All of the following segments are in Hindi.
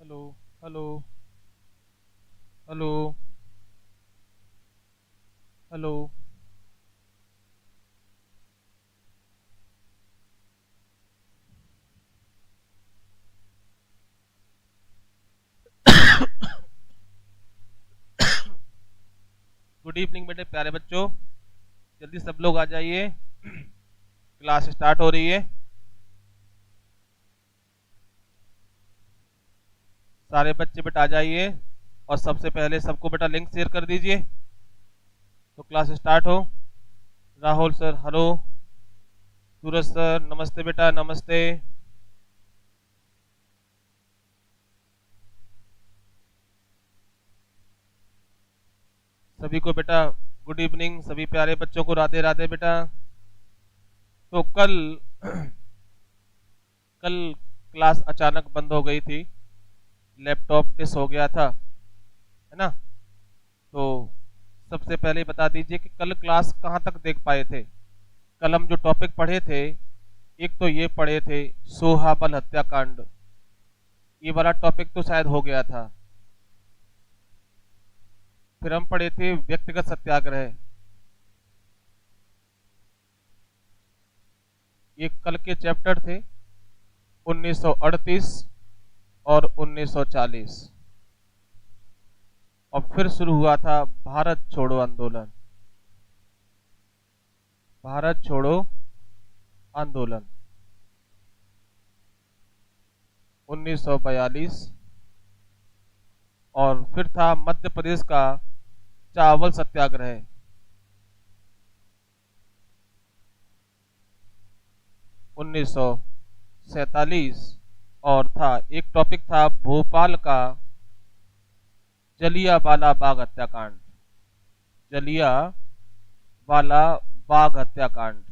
Hello. Hello. Hello. Hello. Good evening मेरे प्यारे बच्चों। जल्दी सब लोग आ जाइए। क्लास स्टार्ट हो रही है। सारे बच्चे बेटा आ जाइए। और सबसे पहले सबको बेटा लिंक शेयर कर दीजिए तो क्लास स्टार्ट हो। Rahul sir hello. Suraj sir नमस्ते बेटा नमस्ते। सभी को बेटा गुड इवनिंग। सभी प्यारे बच्चों को राधे राधे बेटा। तो कल कल क्लास अचानक बंद हो गई थी। लैपटॉप डिस हो गया था, है ना। तो सबसे पहले बता दीजिए कि कल क्लास कहाँ तक देख पाए थे। कल हम जो टॉपिक पढ़े थे, एक तो ये पढ़े थे सोहाबल हत्याकांड। ये वाला टॉपिक तो शायद हो गया था। फिर हम पढ़े थे व्यक्तिगत सत्याग्रह। ये कल के चैप्टर थे 1938 और 1940। और फिर शुरू हुआ था भारत छोड़ो आंदोलन। भारत छोड़ो आंदोलन 1942। और फिर था मध्य प्रदेश का चावल सत्याग्रह 1947। और था एक टॉपिक था भोपाल का जलियांवाला बाग हत्याकांड। जलियांवाला बाग हत्याकांड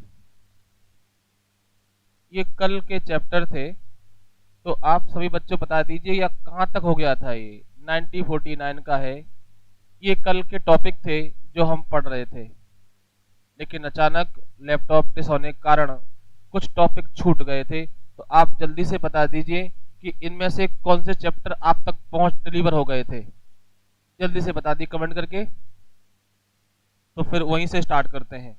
ये कल के चैप्टर थे। तो आप सभी बच्चों बता दीजिए या कहाँ तक हो गया था। ये 1949 का है। ये कल के टॉपिक थे जो हम पढ़ रहे थे, लेकिन अचानक लैपटॉप डिस होने के कारण कुछ टॉपिक छूट गए थे। तो आप जल्दी से बता दीजिए कि इनमें से कौन से चैप्टर आप तक पहुंच डिलीवर हो गए थे। जल्दी से बता दी कमेंट करके। तो फिर वहीं से स्टार्ट करते हैं।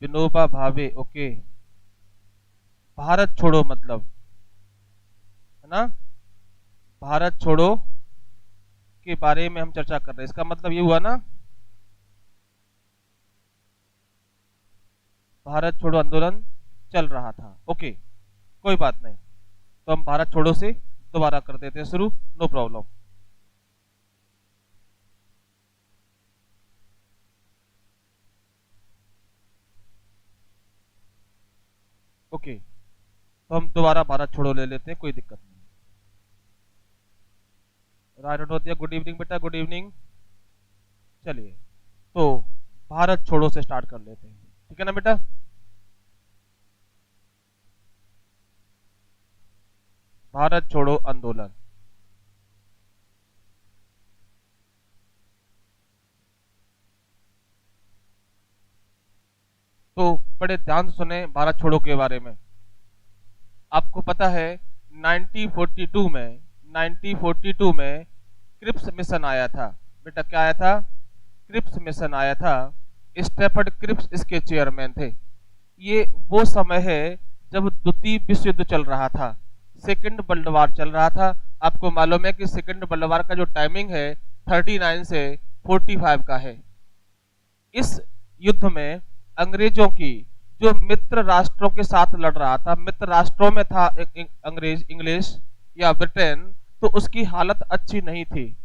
विनोबा भावे, ओके। भारत छोड़ो मतलब, है ना। भारत छोड़ो के बारे में हम चर्चा कर रहे हैं, इसका मतलब ये हुआ ना। भारत छोड़ो आंदोलन चल रहा था, ओके। कोई बात नहीं। तो हम भारत छोड़ो से दोबारा कर देते हैं शुरू, नो प्रॉब्लम। ओके, तो हम दोबारा भारत छोड़ो ले लेते हैं, कोई दिक्कत नहीं। राइट होती है। गुड इवनिंग बेटा, गुड इवनिंग। चलिए, तो भारत छोड़ो से स्टार्ट कर लेते हैं, ठीक है ना बेटा। भारत छोड़ो आंदोलन। तो बड़े ध्यान से सुने भारत छोड़ो के बारे में। आपको पता है 1942 में 1942 में क्रिप्स मिशन आया था। बेटा क्या आया था? क्रिप्स मिशन आया था। स्टेफर्ड क्रिप्स इसके चेयरमैन थे। ये वो समय है जब द्वितीय विश्व युद्ध चल रहा था, सेकंड वर्ल्ड वार चल रहा था। आपको मालूम है कि सेकंड वर्ल्ड वार का जो टाइमिंग है 39 से 45 का है। इस युद्ध में अंग्रेजों की जो मित्र राष्ट्रों के साथ लड़ रहा था, मित्र राष्ट्रों में था अंग्रेज, इंग्लिश या ब्रिटेन, तो उसकी हालत अच्छी नहीं थी।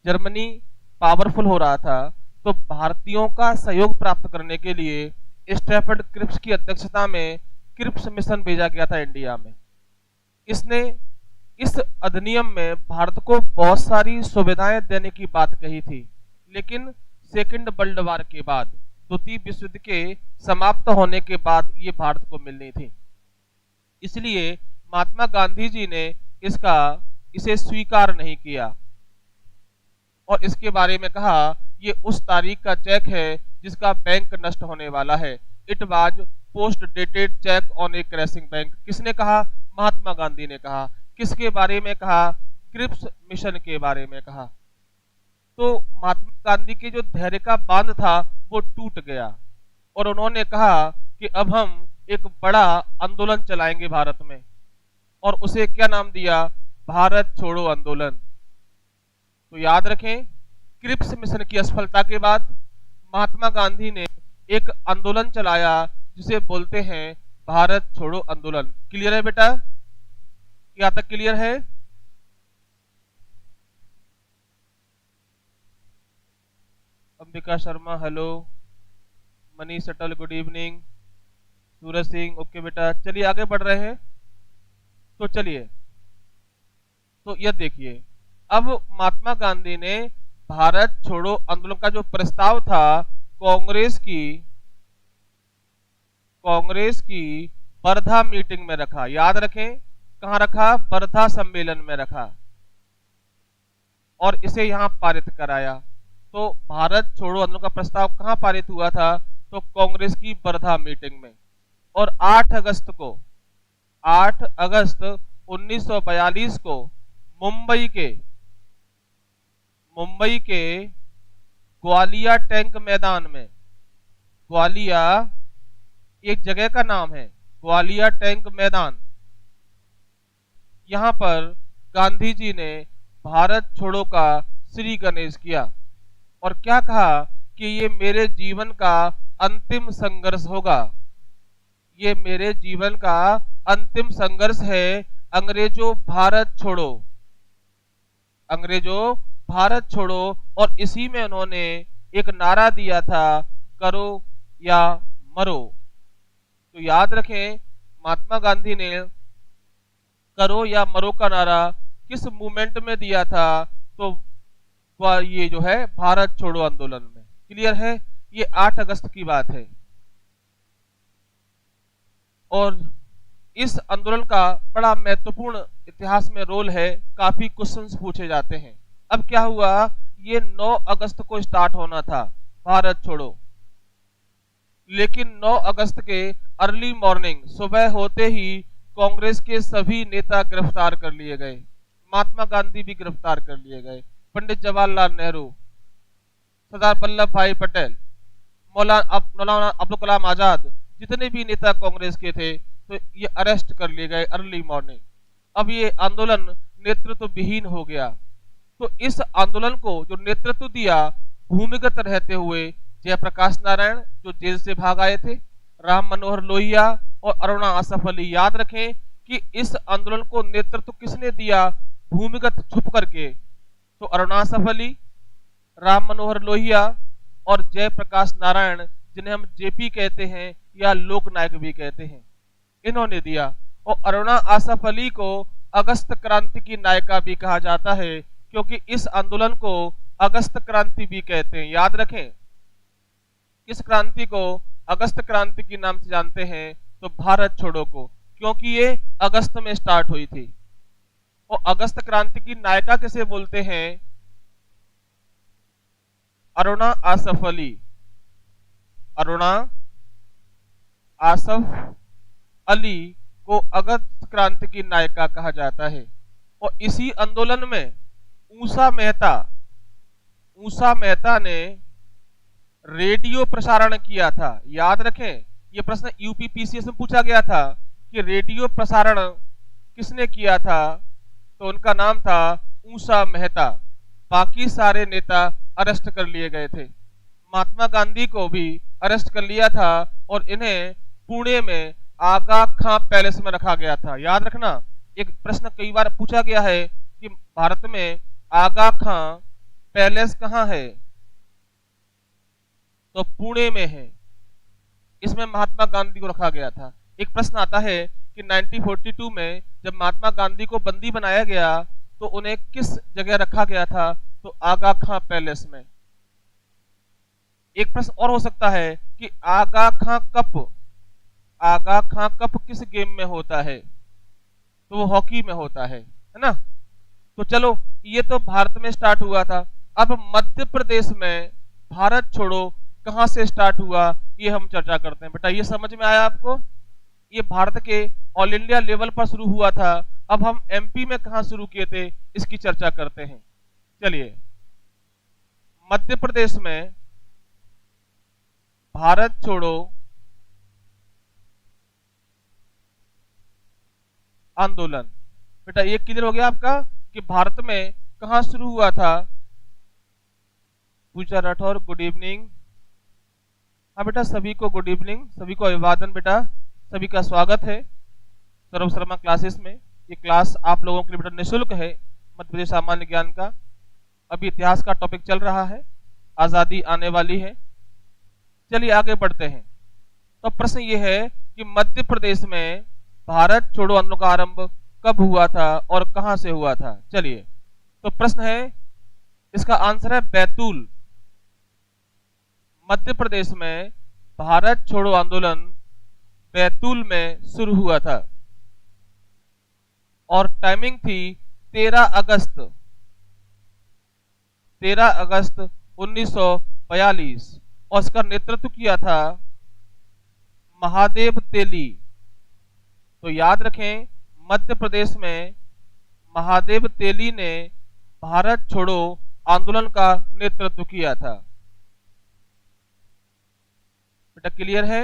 जर्मनी पावरफुल हो रहा था। तो भारतीयों का सहयोग प्राप्त करने के लिए स्टैफर्ड क्रिप्स की अध्यक्षता में क्रिप्स मिशन भेजा गया था इंडिया में। इसने इस अधिनियम में भारत को बहुत सारी सुविधाएं देने की बात कही थी, लेकिन सेकंड वर्ल्ड वार के बाद, द्वितीय विश्व युद्ध के समाप्त होने के बाद ये भारत को मिलनी थी। इसलिए महात्मा गांधी जी ने इसका इसे स्वीकार नहीं किया और इसके बारे में कहा ये उस तारीख का चेक है जिसका बैंक नष्ट होने वाला है। It was post dated cheque on A crashing bank. किसने कहा? महात्मा गांधी ने कहा। किसके बारे में कहा? क्रिप्स मिशन के बारे में कहा। तो महात्मा गांधी के जो धैर्य का बांध था वो टूट गया और उन्होंने कहा कि अब हम एक बड़ा आंदोलन चलाएंगे भारत में, और उसे क्या नाम दिया? भारत छोड़ो आंदोलन। तो याद रखें, क्रिप्स मिशन की असफलता के बाद महात्मा गांधी ने एक आंदोलन चलाया जिसे बोलते हैं भारत छोड़ो आंदोलन। क्लियर है बेटा? क्या तक क्लियर है? अंबिका शर्मा हेलो, मनीष अटल good evening, Suraj Singh okay बेटा। चलिए आगे बढ़ रहे हैं। तो चलिए, तो यह देखिए, अब महात्मा गांधी ने भारत छोड़ो आंदोलन का जो प्रस्ताव था कांग्रेस की वर्धा मीटिंग में रखा। याद रखें, कहां रखा? वर्धा सम्मेलन में रखा और इसे यहां पारित कराया। तो भारत छोड़ो आंदोलन का प्रस्ताव कहां पारित हुआ था? तो कांग्रेस की वर्धा मीटिंग में। और 8 अगस्त 1942 को मुंबई के ग्वालिया टैंक मैदान में, ग्वालिया एक जगह का नाम है, ग्वालिया टैंक मैदान, यहां पर गांधी जी ने भारत छोड़ो का श्री गणेश किया और क्या कहा कि ये मेरे जीवन का अंतिम संघर्ष होगा, ये मेरे जीवन का अंतिम संघर्ष है। अंग्रेजों भारत छोड़ो, अंग्रेजों भारत छोड़ो। और इसी में उन्होंने एक नारा दिया था, करो या मरो। तो याद रखें, महात्मा गांधी ने करो या मरो का नारा किस मूवमेंट में दिया था? तो ये जो है भारत छोड़ो आंदोलन में। क्लियर है? ये 8 अगस्त की बात है। और इस आंदोलन का बड़ा महत्वपूर्ण इतिहास में रोल है, काफी क्वेश्चंस पूछे जाते हैं। अब क्या हुआ? ये 9 अगस्त को स्टार्ट होना था भारत छोड़ो, लेकिन 9 अगस्त के अर्ली मॉर्निंग, सुबह होते ही कांग्रेस के सभी नेता गिरफ्तार कर लिए गए, महात्मा गांधी भी गिरफ्तार कर लिए गए, पंडित जवाहरलाल नेहरू, सरदार वल्लभ भाई पटेल, मौलाना अब्दुल कलाम आजाद, जितने भी नेता कांग्रेस के थे, तो ये अरेस्ट कर लिए गए अर्ली मॉर्निंग। अब ये आंदोलन नेतृत्व विहीन हो गया। तो इस आंदोलन को जो नेतृत्व दिया, भूमिगत रहते हुए जयप्रकाश नारायण जो जेल से भाग आए थे, राम मनोहर लोहिया और अरुणा आसफ अली। याद रखें कि इस आंदोलन को नेतृत्व किसने दिया? भूमिगत छुप करके। तो अरुणा आसफ अली, राम मनोहर लोहिया और जयप्रकाश नारायण, जिन्हें हम जेपी कहते हैं या लोक नायक भी कहते हैं, इन्होंने दिया। और अरुणा आसफ अली को अगस्त क्रांति की नायिका भी कहा जाता है, क्योंकि इस आंदोलन को अगस्त क्रांति भी कहते हैं। याद रखें, किस क्रांति को अगस्त क्रांति के नाम से जानते हैं? तो भारत छोड़ो को, क्योंकि ये अगस्त में स्टार्ट हुई थी। और अगस्त क्रांति की नायिका किसे बोलते हैं? अरुणा आसफ अली। अरुणा आसफ अली को अगस्त क्रांति की नायिका कहा जाता है। और इसी आंदोलन में ऊषा मेहता ने रेडियो प्रसारण किया था। याद रखें, यह प्रश्न यूपीपीसीएस में पूछा गया था कि रेडियो प्रसारण किसने किया था? तो उनका नाम था ऊषा मेहता। बाकी सारे नेता अरेस्ट कर लिए गए थे। महात्मा गांधी को भी अरेस्ट कर लिया था और इन्हें पुणे में आगा खां पैलेस में रखा गया था। याद रखना, एक प्रश्न कई बार पूछा गया है कि भारत में आगा खां पैलेस कहां है? तो पुणे में है। इसमें महात्मा गांधी को रखा गया था। एक प्रश्न आता है कि 1942 में जब महात्मा गांधी को बंदी बनाया गया तो उन्हें किस जगह रखा गया था? तो आगा खां पैलेस में। एक प्रश्न और हो सकता है कि आगा खां कप किस गेम में होता है? तो वो हॉकी में होता है ना। तो चलो, ये तो भारत में स्टार्ट हुआ था। अब मध्य प्रदेश में भारत छोड़ो कहां से स्टार्ट हुआ, ये हम चर्चा करते हैं। बेटा ये समझ में आया आपको? ये भारत के ऑल इंडिया लेवल पर शुरू हुआ था। अब हम एमपी में कहां शुरू किए थे, इसकी चर्चा करते हैं। चलिए, मध्य प्रदेश में भारत छोड़ो आंदोलन। बेटा ये क्लियर हो गया आपका कि भारत में कहां शुरू हुआ था। पूजा राठौर, गुड इवनिंग। हाँ बेटा, सभी को गुड इवनिंग, सभी को अभिवादन। बेटा सभी का स्वागत है सौरभ शर्मा क्लासेस में। ये क्लास आप लोगों के लिए बेटा निःशुल्क है, मध्य प्रदेश सामान्य ज्ञान का। अभी इतिहास का टॉपिक चल रहा है, आजादी आने वाली है। चलिए आगे बढ़ते हैं। तो प्रश्न ये है कि मध्य प्रदेश में भारत छोड़ो आंदोलन का आरंभ कब हुआ था और कहां से हुआ था। चलिए, तो प्रश्न है, इसका आंसर है बैतूल। मध्य प्रदेश में भारत छोड़ो आंदोलन बैतूल में शुरू हुआ था और टाइमिंग थी 13 अगस्त 1942 और इसका नेतृत्व किया था महादेव तेली। तो याद रखें, मध्य प्रदेश में महादेव तेली ने भारत छोड़ो आंदोलन का नेतृत्व किया था। बेटा क्लियर है?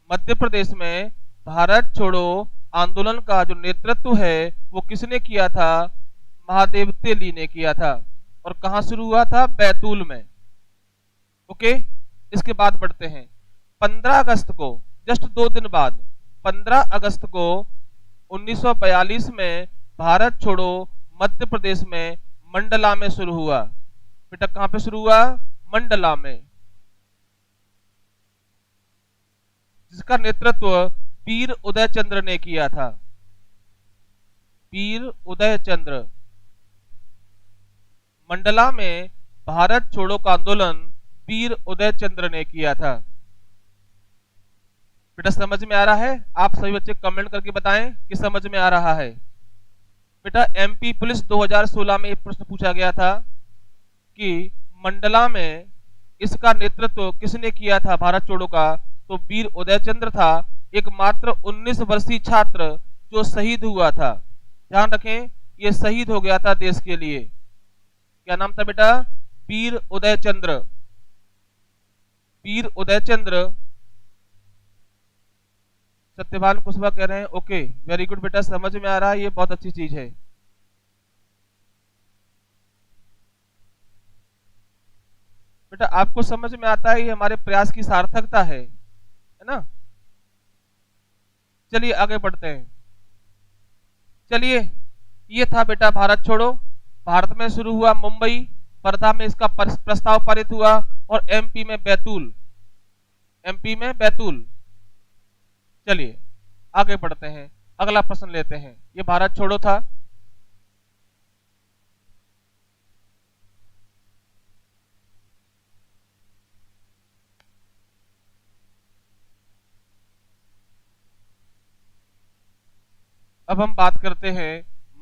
मध्य प्रदेश में भारत छोड़ो आंदोलन का जो नेतृत्व है वो किसने किया था? महादेव तेली ने किया था। और कहां शुरू हुआ था? बैतूल में। ओके, इसके बाद बढ़ते हैं। 15 अगस्त को, जस्ट 2 दिन बाद, 15 अगस्त को 1942 में भारत छोड़ो मध्य प्रदेश में मंडला में शुरू हुआ। बेटा कहां पे शुरू हुआ? मंडला में, जिसका नेतृत्व वीर उदय चंद्र ने किया था। वीर उदय चंद्र। मंडला में भारत छोड़ो का आंदोलन वीर उदय चंद्र ने किया था। बेटा समझ में आ रहा है? आप सभी बच्चे कमेंट करके बताएं कि समझ में आ रहा है। बेटा एमपी पुलिस 2016 में एक प्रश्न पूछा गया था कि मंडला में इसका नेतृत्व किसने किया था भारत छोड़ो का? तो वीर उदय चंद्र था, एक मात्र 19 वर्षीय छात्र जो शहीद हुआ था। ध्यान रखें, ये शहीद हो गया था देश के लिए। क्या नाम था बेटा? वीर उदय चंद्र। वीर उदय चंद्र। सत्यवान कुशवाहा कह रहे हैं ओके, वेरी गुड बेटा, समझ में आ रहा है, ये बहुत अच्छी चीज है। बेटा आपको समझ में आता है, ये हमारे प्रयास की सार्थकता है ना? चलिए आगे बढ़ते हैं। चलिए, ये था बेटा भारत छोड़ो। भारत में शुरू हुआ मुंबई, वर्धा में इसका प्रस्ताव पारित हुआ और एमपी में बैतूल। एमपी में बैतूल। चलिए आगे बढ़ते हैं, अगला प्रश्न लेते हैं। ये भारत छोड़ो था। अब हम बात करते हैं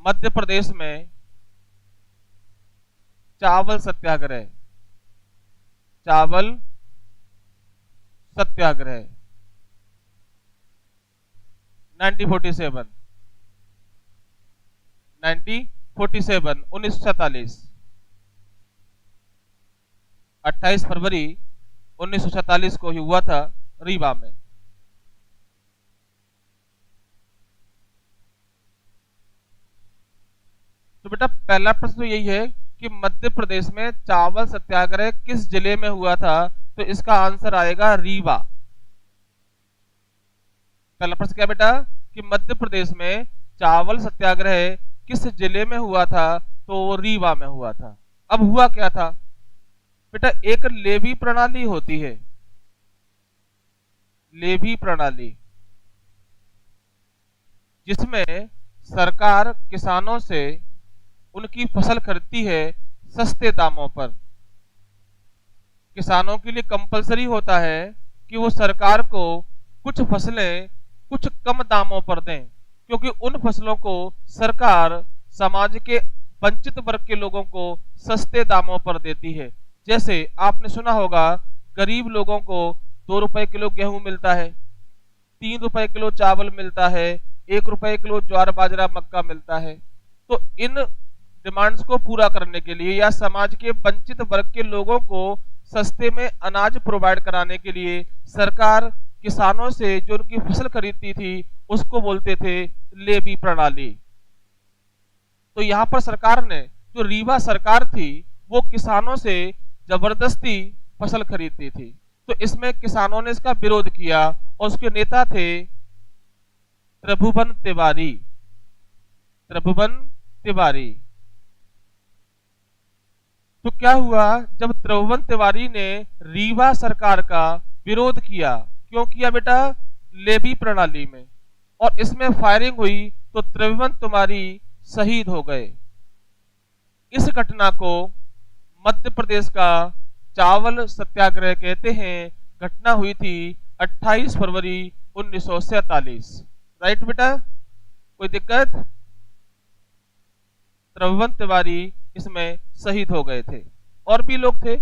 मध्य प्रदेश में चावल सत्याग्रह। चावल सत्याग्रह 1947 1947 28 फरवरी 1947 को ही हुआ था रीवा में। तो बेटा पहला प्रश्न तो यही है कि मध्य प्रदेश में चावल सत्याग्रह किस जिले में हुआ था? तो इसका आंसर आएगा रीवा। पहला प्रश्न क्या बेटा कि मध्य प्रदेश में चावल सत्याग्रह किस जिले में हुआ था? तो वो रीवा में हुआ था। अब हुआ क्या था बेटा? एक लेवी प्रणाली होती है, लेवी प्रणाली, जिसमें सरकार किसानों से उनकी फसल खरीदती है सस्ते दामों पर। किसानों के लिए कंपलसरी होता है कि वो सरकार को कुछ फसलें कुछ कम दामों पर दें, क्योंकि उन फसलों को सरकार समाज के वंचित वर्ग के लोगों को सस्ते दामों पर देती है। जैसे आपने सुना होगा, गरीब लोगों को 2 रुपए किलो गेहूं मिलता है, 3 रुपए किलो चावल मिलता है, 1 रुपए किलो ज्वार बाजरा मक्का मिलता है। तो इन डिमांड्स को पूरा करने के लिए या समाज के वंचित वर्ग के लोगों को सस्ते में अनाज प्रोवाइड कराने के लिए सरकार किसानों से जो उनकी फसल खरीदती थी उसको बोलते थे लेवी प्रणाली। तो यहाँ पर सरकार ने, जो रीवा सरकार थी, वो किसानों से जबरदस्ती फसल खरीदती थी। तो इसमें किसानों ने इसका विरोध किया और उसके नेता थे त्रिभुवन तिवारी। त्रिभुवन तिवारी। तो क्या हुआ, जब त्रिभुवन तिवारी ने रीवा सरकार का विरोध किया, क्यों किया बेटा? लेवी प्रणाली में, और इसमें फायरिंग हुई तो त्रिभुवन तिवारी शहीद हो गए। इस घटना को मध्य प्रदेश का चावल सत्याग्रह कहते हैं। घटना हुई थी 28 फरवरी 1947। राइट बेटा, कोई दिक्कत? त्रिभुवन तिवारी इसमें शहीद हो गए थे। और भी लोग थे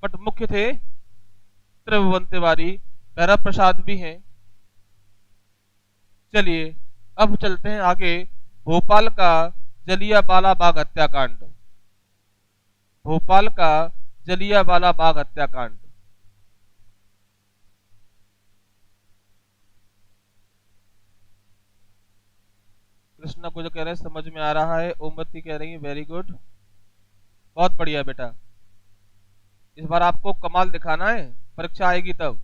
बट मुख्य थे त्रिभुवन तिवारी। भैरव प्रसाद भी हैं। चलिए अब चलते हैं आगे। भोपाल का जलियांवाला बाग हत्याकांड। भोपाल का जलियांवाला बाग हत्याकांड। कृष्णा को जो कह रहे हैं समझ में आ रहा है। ओमवती कह रही है वेरी गुड, बहुत बढ़िया बेटा। इस बार आपको कमाल दिखाना है, परीक्षा आएगी तब,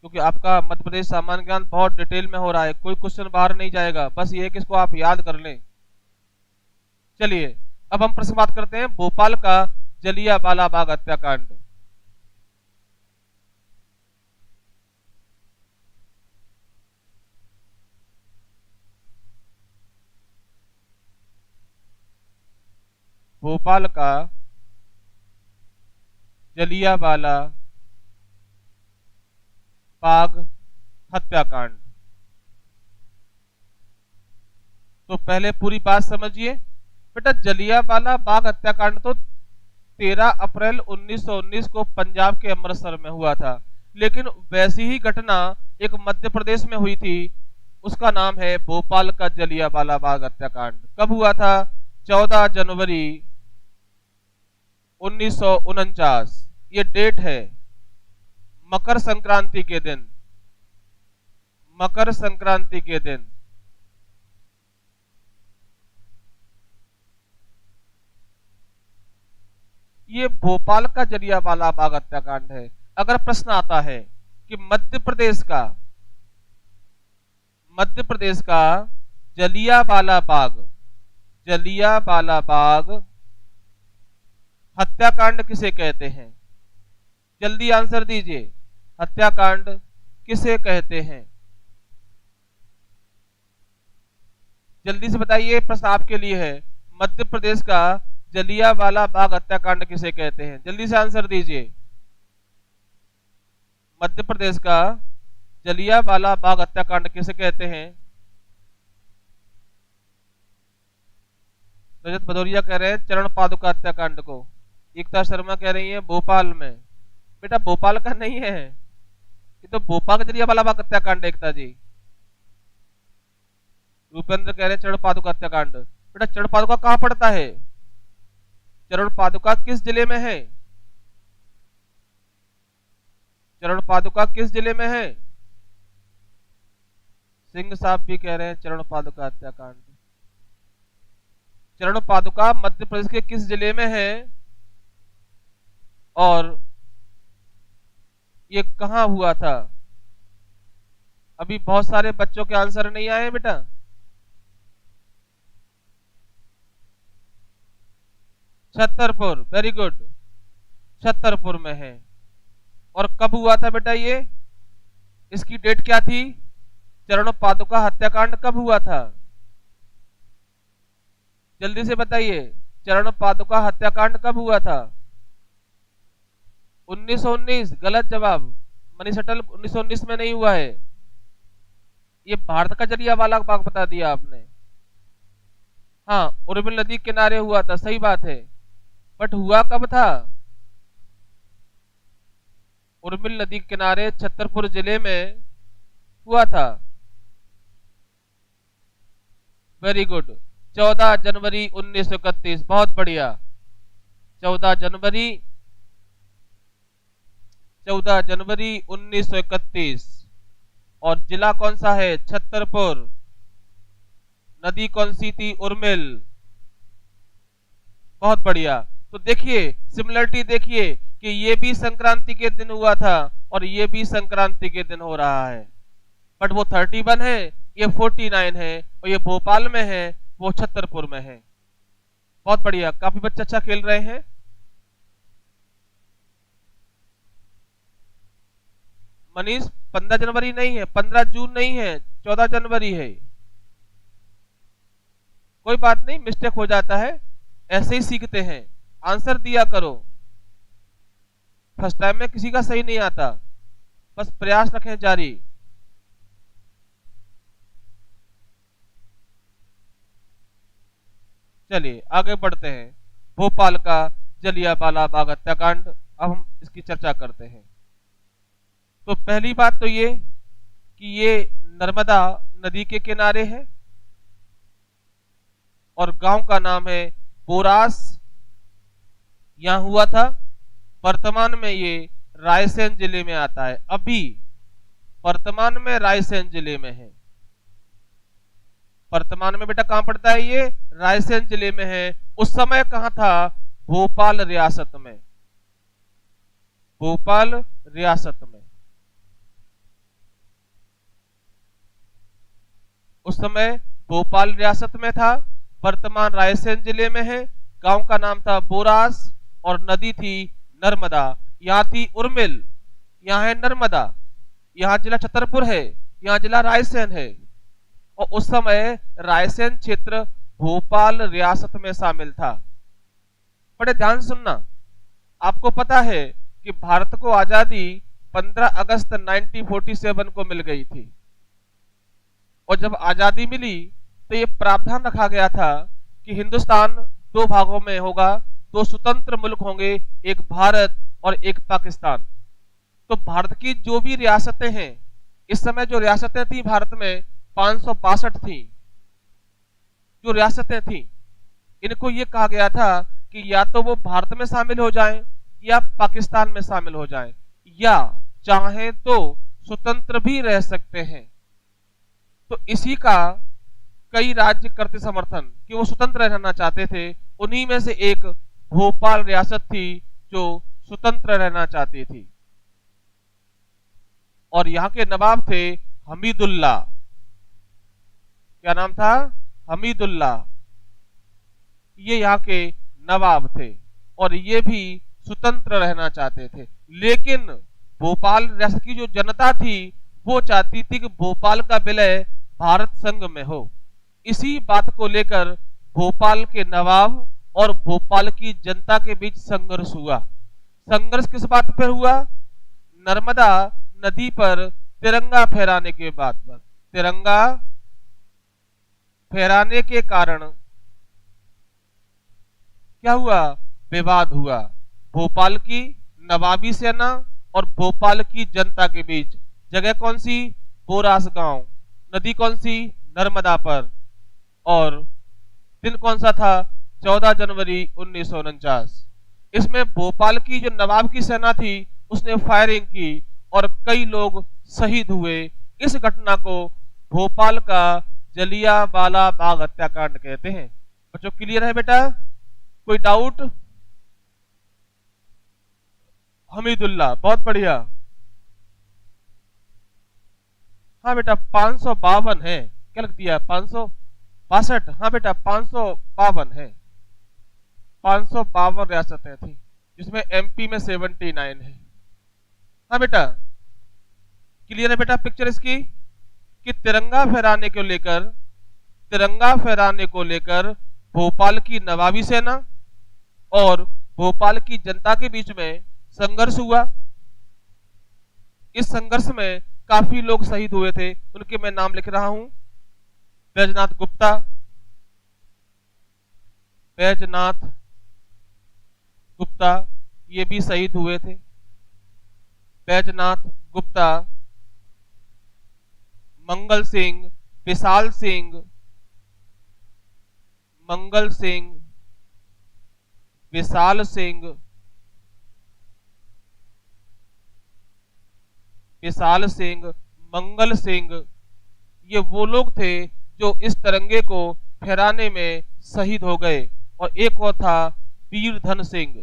क्योंकि आपका मध्य प्रदेश सामान्य ज्ञान बहुत डिटेल में हो रहा है। कोई क्वेश्चन बाहर नहीं जाएगा, बस ये कि इसको आप याद कर लें। चलिए अब हम प्रश्न बात करते हैं भोपाल का जलियांवाला बाग हत्याकांड। भोपाल का जलियांवाला बाग हत्याकांड। तो पहले पूरी बात समझिए बेटा। जलियांवाला बाग हत्याकांड तो 13 अप्रैल 1919 को पंजाब के अमृतसर में हुआ था, लेकिन वैसी ही घटना एक मध्य प्रदेश में हुई थी। उसका नाम है भोपाल का जलियांवाला बाग हत्याकांड। कब हुआ था? 14 जनवरी 1949। ये डेट है, मकर संक्रांति के दिन। मकर संक्रांति के दिन। ये भोपाल का जलियांवाला बाग हत्याकांड है। अगर प्रश्न आता है कि मध्य प्रदेश का जलियांवाला बाग हत्याकांड किसे कहते हैं? जल्दी आंसर दीजिए, हत्याकांड किसे कहते हैं? जल्दी से बताइए, प्रश्न आपके लिए है। मध्य प्रदेश का जलियांवाला बाग हत्याकांड किसे कहते हैं? जल्दी से आंसर दीजिए। मध्य प्रदेश का जलियांवाला बाग हत्याकांड किसे कहते हैं? रजत भदौरिया कह रहे हैं चरण पादुका हत्याकांड को। एकता शर्मा कह रही है भोपाल में। बेटा भोपाल का नहीं है, ये तो भोपाल का जलियांवाला बाग हत्याकांड। एकता जी। रूपेंद्र कह रहे हैं चरण पादुका हत्याकांड। बेटा चरण पादुका कहां पड़ता है? चरण पादुका किस जिले में है? चरण पादुका किस जिले में है? सिंह साहब भी कह रहे हैं चरण पादुका हत्याकांड। चरण पादुका मध्य प्रदेश के किस जिले में है और ये कहां हुआ था? अभी बहुत सारे बच्चों के आंसर नहीं आए बेटा। छतरपुर, वेरी गुड, छतरपुर में है। और कब हुआ था बेटा ये? इसकी डेट क्या थी? चरण पादुका हत्याकांड कब हुआ था? जल्दी से बताइए, चरण पादुका हत्याकांड कब हुआ था? 1919। गलत जवाब। मनी शटल 1919 में नहीं हुआ है। ये भारत का जलियांवाला बाग बता दिया आपने। हाँ, उर्मिल नदी किनारे हुआ था, सही बात है, बट हुआ कब था? उर्मिल नदी के किनारे छतरपुर जिले में हुआ था। Very good. 14 जनवरी 1931, बहुत बढ़िया। 14 जनवरी 14 जनवरी 1931। और जिला कौन सा है? छतरपुर। नदी कौन सी थी? उर्मिल। बहुत बढ़िया। तो देखिए सिमिलरिटी, देखिए कि ये भी संक्रांति के दिन हुआ था और ये भी संक्रांति के दिन हो रहा है, बट वो 31 है, ये 49 है, और ये भोपाल में है, वो छतरपुर में है। बहुत बढ़िया, काफी बच्चे अच्छा खेल रहे हैं। मनीष, 15 जनवरी नहीं है, 15 जून नहीं है, 14 जनवरी है। कोई बात नहीं, मिस्टेक हो जाता है, ऐसे ही सीखते हैं। आंसर दिया करो। फर्स्ट टाइम में किसी का सही नहीं आता, बस प्रयास रखें जारी। चलिए आगे बढ़ते हैं। भोपाल का जलियांवाला बाग हत्याकांड, अब हम इसकी चर्चा करते हैं। तो पहली बात तो ये कि ये नर्मदा नदी के किनारे है और गांव का नाम है बोरास। यहां हुआ था। वर्तमान में ये रायसेन जिले में आता है। अभी वर्तमान में रायसेन जिले में है। वर्तमान में बेटा कहां पड़ता है? ये रायसेन जिले में है। उस समय कहां था? भोपाल रियासत में। भोपाल रियासत में उस समय भोपाल रियासत में था। वर्तमान रायसेन जिले में है। गांव का नाम था बोरास और नदी थी नर्मदा। यहां थी उर्मिल, यहां है नर्मदा। यहां जिला छतरपुर है, यहां जिला रायसेन है। और उस समय रायसेन क्षेत्र भोपाल रियासत में शामिल था। बड़े ध्यान सुनना, आपको पता है कि भारत को आजादी 15 अगस्त 1947 को मिल गई थी। और जब आजादी मिली तो ये प्रावधान रखा गया था कि हिंदुस्तान दो भागों में होगा, दो स्वतंत्र मुल्क होंगे, एक भारत और एक पाकिस्तान। तो भारत की जो भी रियासतें हैं, इस समय जो रियासतें थी भारत में 562 थी। जो रियासतें थी, इनको ये कहा गया था कि या तो वो भारत में शामिल हो जाएं या पाकिस्तान में शामिल हो जाएं, या चाहे तो स्वतंत्र भी रह सकते हैं। तो इसी का कई राज्य करते समर्थन कि वो स्वतंत्र रहना चाहते थे। उन्हीं में से एक भोपाल रियासत थी जो स्वतंत्र रहना चाहती थी। और यहां के नवाब थे हमीदुल्ला। क्या नाम था? हमीदुल्ला। ये यहाँ के नवाब थे और ये भी स्वतंत्र रहना चाहते थे। लेकिन भोपाल रियासत की जो जनता थी वो चाहती थी कि भोपाल का विलय भारत संघ में हो। इसी बात को लेकर भोपाल के नवाब और भोपाल की जनता के बीच संघर्ष हुआ। संघर्ष किस बात पर हुआ? नर्मदा नदी पर तिरंगा फहराने के बात पर। तिरंगा फहराने के कारण क्या हुआ? विवाद हुआ। भोपाल की नवाबी सेना और भोपाल की जनता के बीच। जगह कौन सी? बोरास गांव। नदी कौन सी? नर्मदा पर। और दिन कौन सा था? 14 जनवरी 1949। इसमें भोपाल की जो नवाब की सेना थी उसने फायरिंग की और कई लोग शहीद हुए। इस घटना को भोपाल का जलियांवाला बाग हत्याकांड कहते हैं। बच्चों क्लियर है बेटा? कोई डाउट? हमीदुल्ला, बहुत बढ़िया। हाँ बेटा 552 है। क्या लिख दिया? 562। हाँ बेटा 552 है। 552 रियासतें थी जिसमें एमपी में 79 है। हाँ बेटा क्लियर है बेटा पिक्चर इसकी कि तिरंगा फहराने को लेकर भोपाल की नवाबी सेना और भोपाल की जनता के बीच में संघर्ष हुआ। इस संघर्ष में काफी लोग शहीद हुए थे। उनके मैं नाम लिख रहा हूं। बैजनाथ गुप्ता ये भी शहीद हुए थे। बैजनाथ गुप्ता, मंगल सिंह, विशाल सिंह, मंगल सिंह, विशाल सिंह, विशाल सिंह, मंगल सिंह, ये वो लोग थे जो इस तिरंगे को फहराने में शहीद हो गए। और एक और था वीरधन सिंह,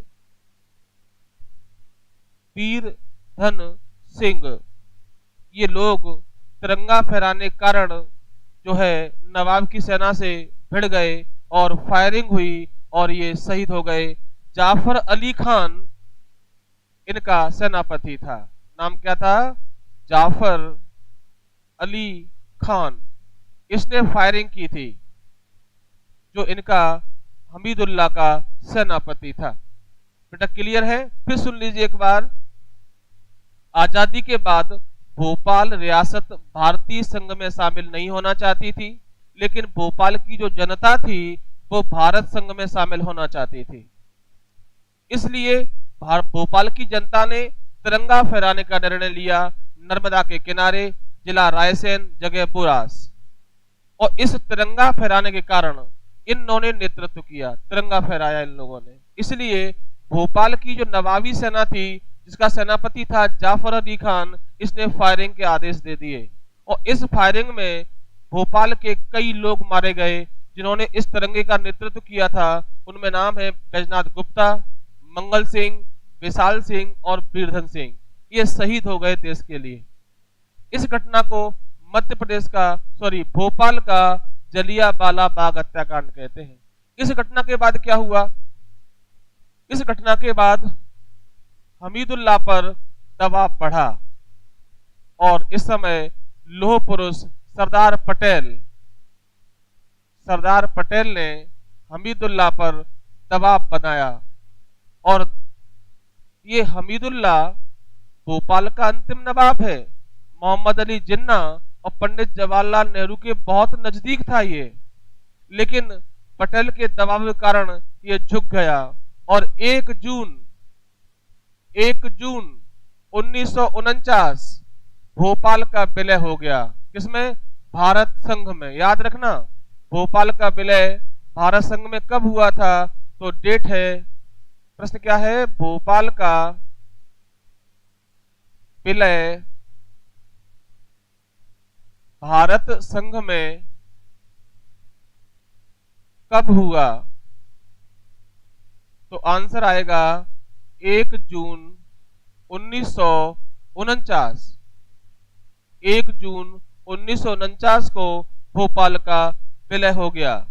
वीरधन सिंह। ये लोग तिरंगा फहराने के कारण जो है नवाब की सेना से भिड़ गए और फायरिंग हुई और ये शहीद हो गए। जाफर अली खान इनका सेनापति था। नाम क्या था? जाफर अली खान। इसने फायरिंग की थी, जो इनका हमीदुल्लाह का सेनापति था। बेटा क्लियर है? फिर सुन लीजिए एक बार। आजादी के बाद भोपाल रियासत भारतीय संघ में शामिल नहीं होना चाहती थी, लेकिन भोपाल की जो जनता थी वो भारत संघ में शामिल होना चाहती थी। इसलिए भोपाल की जनता ने तिरंगा फहराने का निर्णय लिया नर्मदा के किनारे, जिला रायसेन, जगह बुरास। और इस तिरंगा फहराने के कारण इन्होंने नेतृत्व किया, तिरंगा फहराया इन लोगों ने। इसलिए भोपाल की जो नवाबी सेना थी, जिसका सेनापति था जाफर अली खान, इसने फायरिंग के आदेश दे दिए। और इस फायरिंग में भोपाल के कई लोग मारे गए जिन्होंने इस तिरंगे का नेतृत्व किया था। उनमें नाम है बैजनाथ गुप्ता, मंगल सिंह, विशाल सिंह और वीरधन सिंह। ये शहीद हो गए देश के लिए। इस घटना को मध्य प्रदेश का भोपाल का जलियांवाला बाग हत्याकांड कहते हैं। इस घटना के बाद क्या हुआ? इस घटना के बाद हमीदुल्लाह पर दबाव बढ़ा और इस समय लौह पुरुष सरदार पटेल ने हमीदुल्लाह पर दबाव बनाया। और ये हमीदुल्लाह भोपाल का अंतिम नवाब है। मोहम्मद अली जिन्ना और पंडित जवाहरलाल नेहरू के बहुत नजदीक था ये, लेकिन पटेल के दबाव के कारण ये झुक गया। और 1 जून 1949 भोपाल का विलय हो गया। किसमें? भारत संघ में। याद रखना, भोपाल का विलय भारत संघ में कब हुआ था? तो डेट है, प्रश्न क्या है? भोपाल का विलय भारत संघ में कब हुआ? तो आंसर आएगा 1 जून 1949। 1 जून 1949 को भोपाल का विलय हो गया।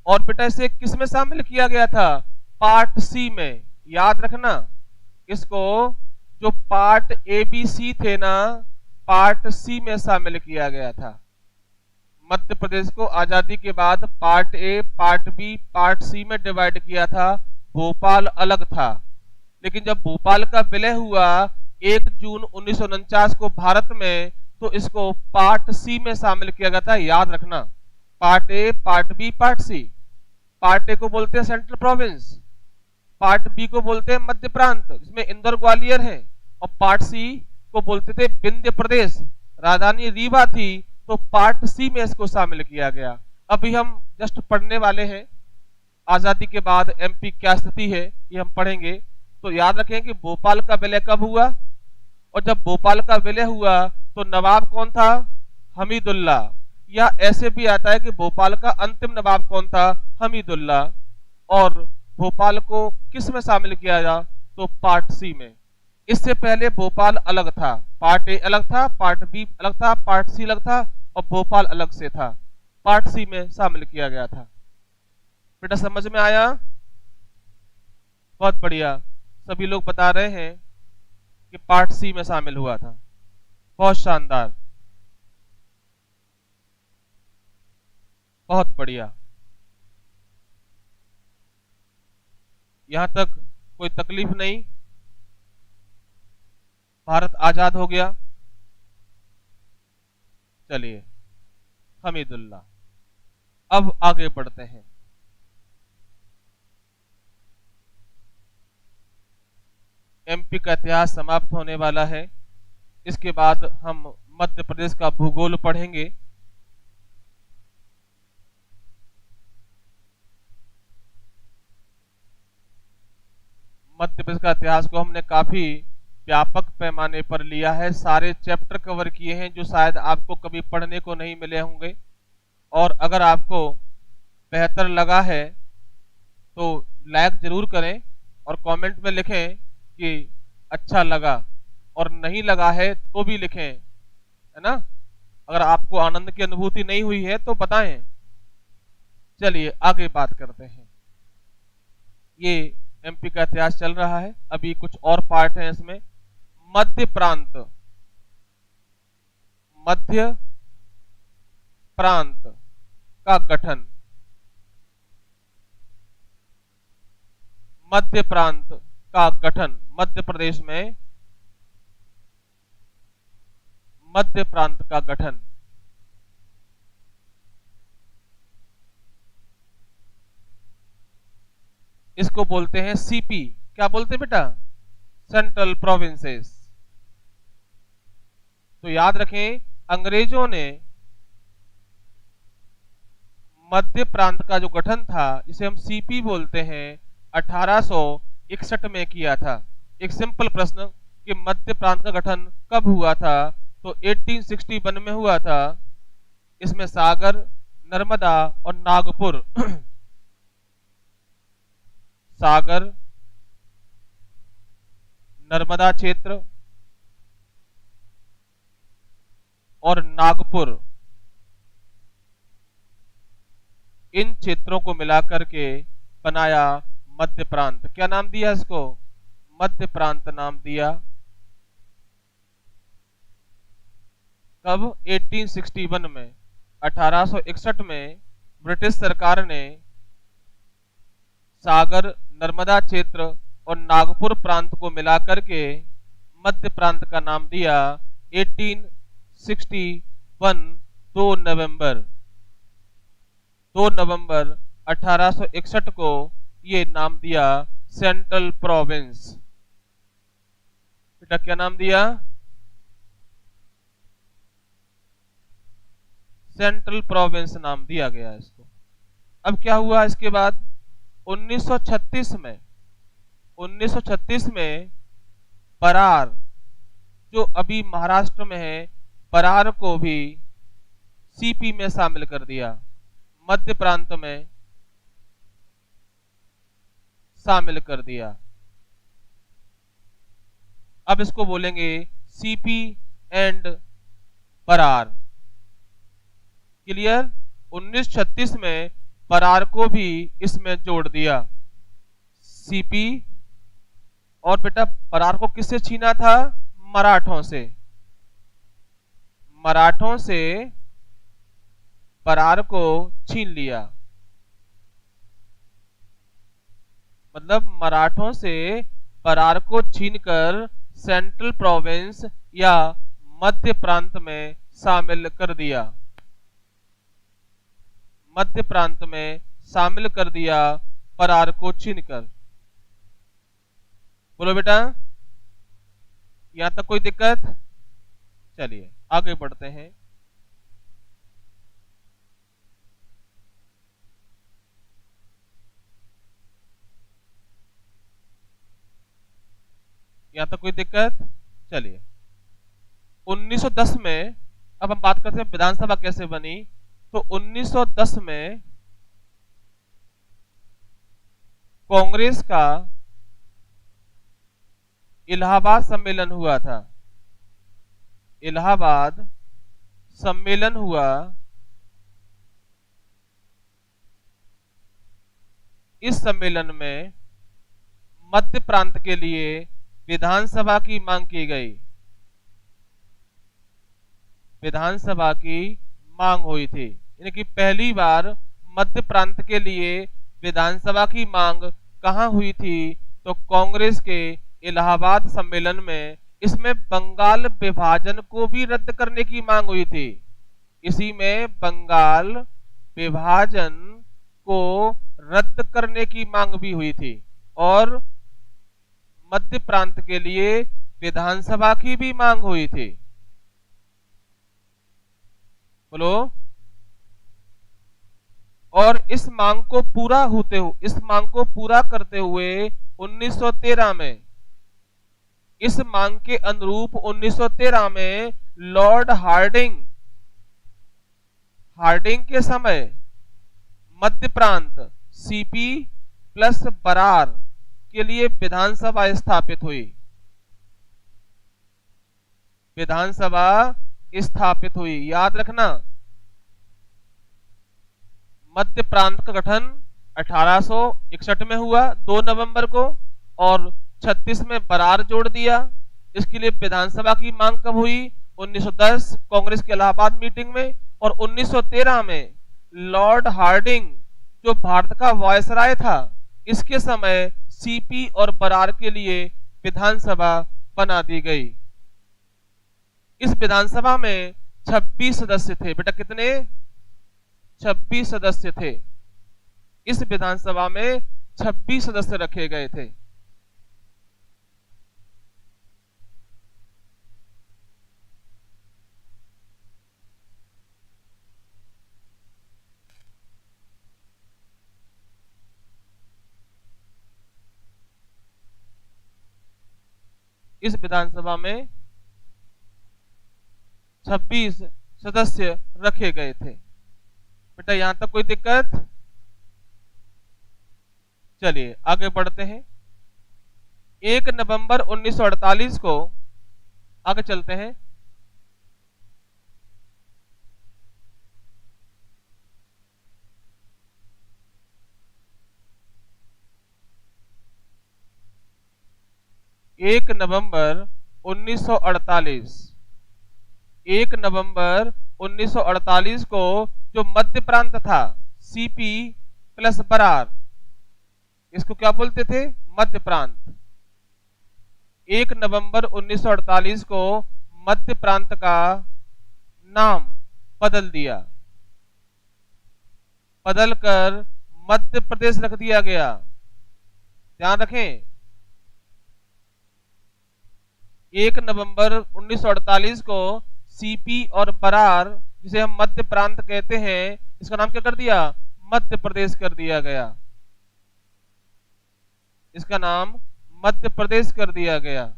और बेटा इसे किस में शामिल किया गया था? पार्ट सी में। याद रखना इसको, जो पार्ट ABC थे ना, पार्ट सी में शामिल किया गया था। मध्य प्रदेश को आजादी के बाद part A, part B, part C में डिवाइड किया था। भोपाल अलग था, लेकिन जब भोपाल का विलय हुआ 1 जून 1949 को भारत में, तो इसको पार्ट सी में शामिल किया गया था। याद रखना, part A, part B, part C. Part A को बोलते हैं सेंट्रल प्रोविंस, पार्ट बी को बोलते हैं मध्य प्रांत, जिसमें इंदौर ग्वालियर है, और पार्ट सी को बोलते थे विंध्य प्रदेश, राजधानी रीवा थी। तो पार्ट सी में इसको शामिल किया गया। अभी हम जस्ट पढ़ने वाले हैं, आजादी के बाद MP क्या स्थिति है ये हम पढ़ेंगे। तो याद रखें कि भोपाल का विलय कब हुआ, और जब भोपाल का विलय हुआ तो नवाब कौन था? हमीदुल्लाह। या ऐसे भी आता है कि भोपाल का अंतिम नवाब कौन था? हमीदुल्लाह। और भोपाल को किस में शामिल किया गया? तो पार्ट सी में। इससे पहले भोपाल अलग था, पार्ट ए अलग था, पार्ट बी अलग था, पार्ट सी अलग था, और भोपाल अलग से था। पार्ट सी में शामिल किया गया था। बेटा समझ में आया? बहुत बढ़िया। सभी लोग बता रहे हैं कि पार्ट सी में शामिल हुआ था। बहुत शानदार, बहुत बढ़िया। यहां तक कोई तकलीफ नहीं? भारत आजाद हो गया। चलिए, हमीदुल्लाह। अब आगे बढ़ते हैं। एमपी का इतिहास समाप्त होने वाला है। इसके बाद हम मध्य प्रदेश का भूगोल पढ़ेंगे। मध्य प्रदेश का इतिहास को हमने काफी व्यापक पैमाने पर लिया है, सारे चैप्टर कवर किए हैं जो शायद आपको कभी पढ़ने को नहीं मिले होंगे। और अगर आपको बेहतर लगा है तो लाइक जरूर करें और कमेंट में लिखें कि अच्छा लगा, और नहीं लगा है तो भी लिखें, है ना। अगर आपको आनंद की अनुभूति नहीं हुई है तो बताएं। चलिए आगे बात करते हैं। ये एमपी का इतिहास चल रहा है, अभी कुछ और पार्ट है इसमें। मध्य प्रांत, मध्य प्रांत का गठन, मध्य प्रांत का गठन, मध्य प्रदेश में मध्य प्रांत का गठन। इसको बोलते हैं सीपी। क्या बोलते हैं बेटा? Central provinces. तो याद रखें, अंग्रेजों ने मध्य प्रांत का जो गठन था, जिसे हम सीपी बोलते हैं, 1861 में किया था। एक सिंपल प्रश्न कि मध्य प्रांत का गठन कब हुआ था, तो 1861 में हुआ था। इसमें सागर, नर्मदा और नागपुर सागर, नर्मदा क्षेत्र और नागपुर, इन क्षेत्रों को मिलाकर के बनाया मध्य प्रांत। क्या नाम दिया इसको? मध्य प्रांत नाम दिया। कब? 1861 में। 1861 में ब्रिटिश सरकार ने सागर, नर्मदा क्षेत्र और नागपुर प्रांत को मिलाकर के मध्य प्रांत का नाम दिया। 1861 2 नवंबर 1861 को ये नाम दिया सेंट्रल प्रोविंस। बेटा क्या नाम दिया? सेंट्रल प्रोविंस नाम दिया गया इसको। अब क्या हुआ इसके बाद? 1936 में बरार, जो अभी महाराष्ट्र में है, बरार को भी सीपी में शामिल कर दिया, मध्य प्रांत में शामिल कर दिया। अब इसको बोलेंगे सीपी एंड बरार। क्लियर? 1936 में बरार को भी इसमें जोड़ दिया, सीपी। और बेटा बरार को किससे छीना था? मराठों से। मराठों से बरार को छीन लिया, मतलब मराठों से बरार को छीनकर सेंट्रल प्रोविंस या मध्य प्रांत में शामिल कर दिया, मध्य प्रांत में शामिल कर दिया बरार को छीनकर। बोलो बेटा, यहां तक कोई दिक्कत? चलिए आगे बढ़ते हैं। यहां तक कोई दिक्कत? चलिए 1910 में, अब हम बात करते हैं विधानसभा कैसे बनी। तो 1910 में कांग्रेस का इलाहाबाद सम्मेलन हुआ था। इलाहाबाद सम्मेलन हुआ। इस सम्मेलन में मध्य प्रांत के लिए विधानसभा की मांग की गई, विधानसभा की मांग हुई थी। यानी कि पहली बार मध्य प्रांत के लिए विधानसभा की मांग कहां हुई थी? तो कांग्रेस के इलाहाबाद सम्मेलन में। इसमें बंगाल विभाजन को भी रद्द करने की मांग हुई थी। इसी में बंगाल विभाजन को रद्द करने की मांग भी हुई थी। और मध्य प्रांत के लिए विधानसभा की भी मांग हुई थी। बोलो। और इस मांग को पूरा करते हुए 1913 में, इस मांग के अनुरूप 1913 में लॉर्ड हार्डिंग के समय मध्य प्रांत सीपी प्लस बरार के लिए विधानसभा स्थापित हुई। याद रखना, मध्य प्रांत का गठन 1861 में हुआ 2 नवंबर को, और 36 में बरार जोड़ दिया। इसके लिए विधानसभा की मांग कब हुई? 1910 कांग्रेस के इलाहाबाद मीटिंग में। और 1913 में लॉर्ड हार्डिंग, जो भारत का वायसराय था, इसके समय सीपी और बरार के लिए विधानसभा बना दी गई। इस विधानसभा में 26 सदस्य थे। बेटा कितने? 26 सदस्य थे। इस विधानसभा में 26 सदस्य रखे गए थे। इस विधानसभा में 26 सदस्य रखे गए थे। बेटा यहां तक कोई दिक्कत? चलिए आगे बढ़ते हैं। 1 नवंबर 1948 को आगे चलते हैं। एक नवंबर 1948 को जो मध्य प्रांत था सीपी प्लस बरार, इसको क्या बोलते थे? मध्य प्रांत। 1 नवंबर 1948 को मध्य प्रांत का नाम बदल दिया, बदलकर मध्य प्रदेश रख दिया गया। ध्यान रखें, 1 नवंबर 1948 को सीपी और बरार, जिसे हम मध्य प्रांत कहते हैं, इसका नाम क्या कर दिया? मध्य प्रदेश कर दिया गया। इसका नाम मध्य प्रदेश कर दिया गया।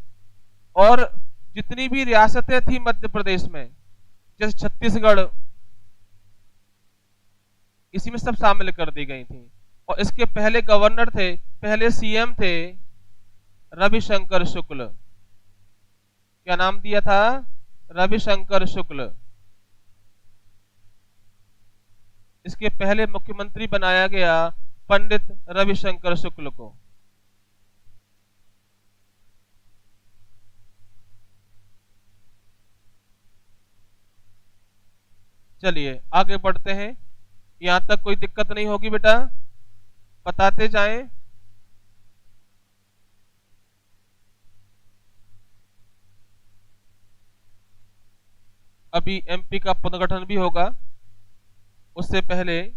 और जितनी भी रियासतें थी मध्य प्रदेश में, जैसे छत्तीसगढ़, इसी में सब शामिल कर दी गई थी। और इसके पहले गवर्नर थे, पहले सीएम थे रविशंकर शुक्ल। क्या नाम दिया था? रविशंकर शुक्ल। इसके पहले मुख्यमंत्री बनाया गया पंडित रविशंकर शुक्ल को। चलिए आगे बढ़ते हैं। यहां तक कोई दिक्कत नहीं होगी बेटा, बताते जाएं। अभी एमपी का पुनर्गठन भी होगा, उससे पहले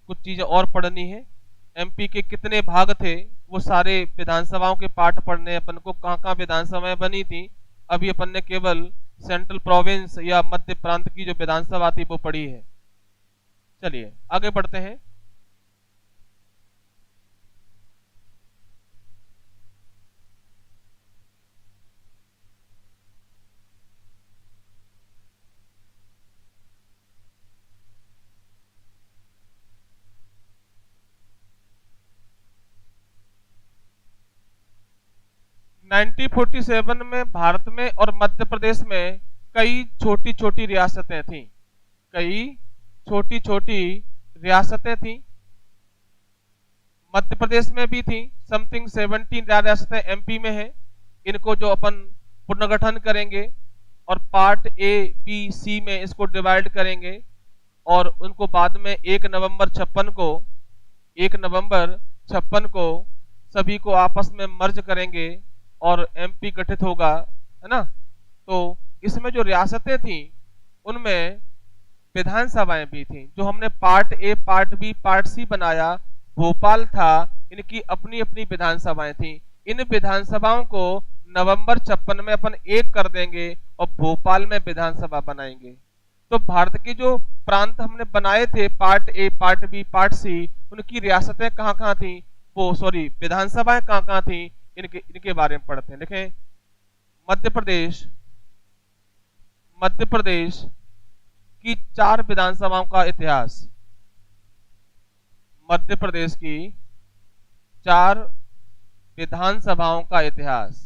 कुछ चीजें और पढ़नी है। एमपी के कितने भाग थे, वो सारे विधानसभाओं के पार्ट पढ़ने, अपन को कहां कहां विधानसभाएं बनी थी। अभी अपन ने केवल सेंट्रल प्रोविंस या मध्य प्रांत की जो विधानसभा थी वो पढ़ी है। चलिए आगे बढ़ते हैं। नाइनटीन 47 में भारत में और मध्य प्रदेश में कई छोटी छोटी रियासतें थीं। कई छोटी छोटी रियासतें थीं। मध्य प्रदेश में भी थी, समथिंग 17 रियासतें एमपी में हैं। इनको जो अपन पुनर्गठन करेंगे और पार्ट ए बी सी में इसको डिवाइड करेंगे, और उनको बाद में 1 नवंबर 56 को सभी को आपस में मर्ज करेंगे और एमपी गठित होगा, है ना। तो इसमें जो रियासतें थी उनमें विधानसभाएं भी थी। जो हमने part A, part B, part C बनाया, भोपाल था, इनकी अपनी अपनी विधानसभाएं थी। इन विधानसभाओं को नवंबर 56 में अपन एक कर देंगे और भोपाल में विधानसभा बनाएंगे। तो भारत के जो प्रांत हमने बनाए थे, part A, part B, part C, उनकी रियासतें कहाँ कहाँ थी, वो सॉरी विधानसभाएं कहाँ कहाँ थी, इनके बारे में पढ़ते हैं। देखें, मध्य प्रदेश की 4 विधानसभाओं का इतिहास। मध्य प्रदेश की 4 विधानसभाओं का इतिहास।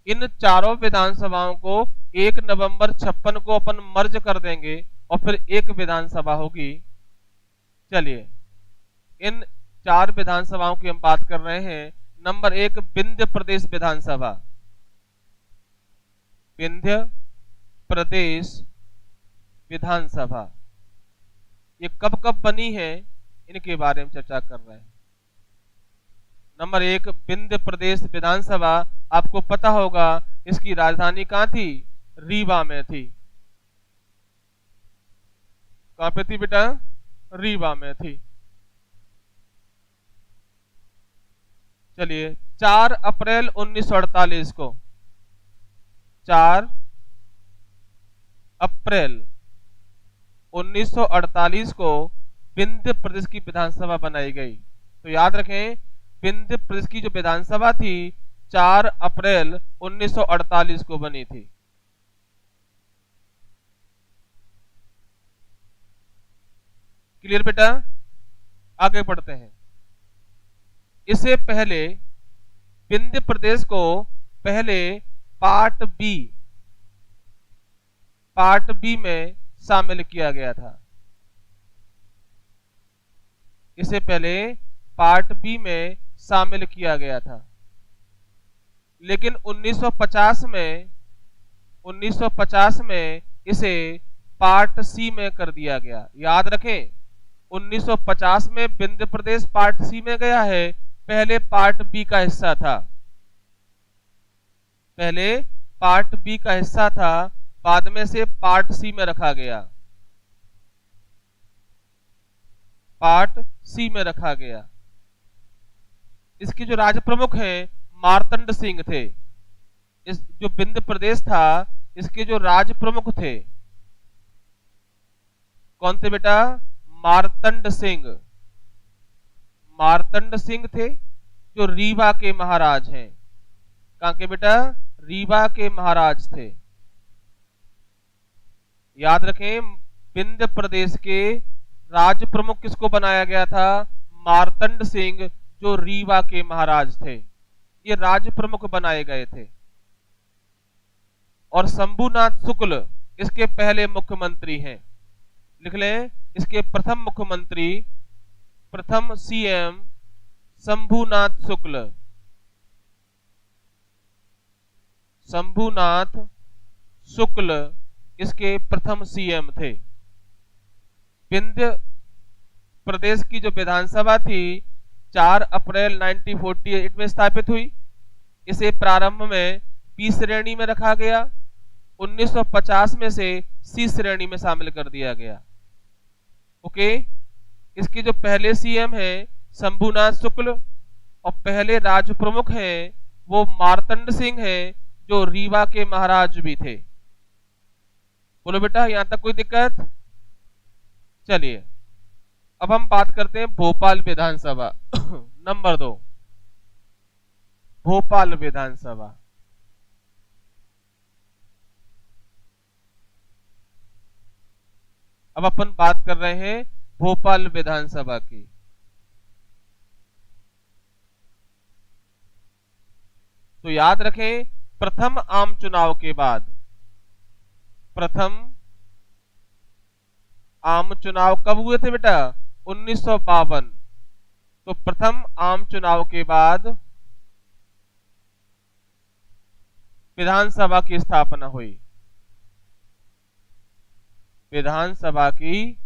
इन चारों विधानसभाओं को 1 नवंबर 56 को अपन मर्ज कर देंगे और फिर एक विधानसभा होगी। चलिए, इन 4 विधानसभाओं की हम बात कर रहे हैं। नंबर 1, विंध्य प्रदेश विधानसभा। विंध्य प्रदेश विधानसभा ये कब कब बनी है, इनके बारे में चर्चा कर रहे हैं। नंबर 1, विंध्य प्रदेश विधानसभा। आपको पता होगा इसकी राजधानी कहां थी, रीवा में थी। कहां पे थी बेटा, रीवा में थी। चलिए, 4 अप्रैल 1948 को, 4 अप्रैल 1948 को विंध्य प्रदेश की विधानसभा बनाई गई। तो याद रखें, विंध्य प्रदेश की जो विधानसभा थी 4 अप्रैल 1948 को बनी थी। क्लियर बेटा? आगे बढ़ते हैं। इससे पहले विंध्य प्रदेश को पहले पार्ट बी में शामिल किया गया था। इसे पहले पार्ट बी में शामिल किया गया था, लेकिन 1950 में इसे पार्ट सी में कर दिया गया। याद रखें, 1950 में विंध्य प्रदेश पार्ट सी में गया है, पहले पार्ट बी का हिस्सा था। पहले पार्ट बी का हिस्सा था, बाद में से पार्ट सी में रखा गया। पार्ट सी में रखा गया। इसके जो राज प्रमुख हैं मार्तंड सिंह थे। इस जो विंध्य प्रदेश था, इसके जो राज प्रमुख थे कौन थे बेटा, मार्तंड सिंह थे, जो रीवा के महाराज हैं। कहां के बेटा, रीवा के महाराज थे। याद रखें, विंध्य प्रदेश के राज प्रमुख किसको बनाया गया था, मार्तंड सिंह, जो रीवा के महाराज थे। ये राज प्रमुख बनाए गए थे। और शंभुनाथ शुक्ल इसके पहले मुख्यमंत्री हैं। लिख लें, इसके प्रथम मुख्यमंत्री, प्रथम सीएम शंभुनाथ शुक्ल। शंभुनाथ शुक्ल इसके प्रथम सीएम थे। विंध्य प्रदेश की जो विधानसभा थी 4 अप्रैल 1948 में स्थापित हुई। इसे प्रारंभ में बी श्रेणी में रखा गया, 1950 में से सी श्रेणी में शामिल कर दिया गया। ओके, इसके जो पहले सीएम हैं शंभुनाथ शुक्ल और पहले राज प्रमुख हैं वो मार्तंड सिंह हैं, जो रीवा के महाराज भी थे। बोलो बेटा, यहां तक कोई दिक्कत? चलिए, अब हम बात करते हैं भोपाल विधानसभा। नंबर 2, भोपाल विधानसभा। अब अपन बात कर रहे हैं भोपाल विधानसभा की। तो याद रखें, प्रथम आम चुनाव के बाद, प्रथम आम चुनाव कब हुए थे बेटा, 1952। तो प्रथम आम चुनाव के बाद विधानसभा की स्थापना हुई। विधानसभा की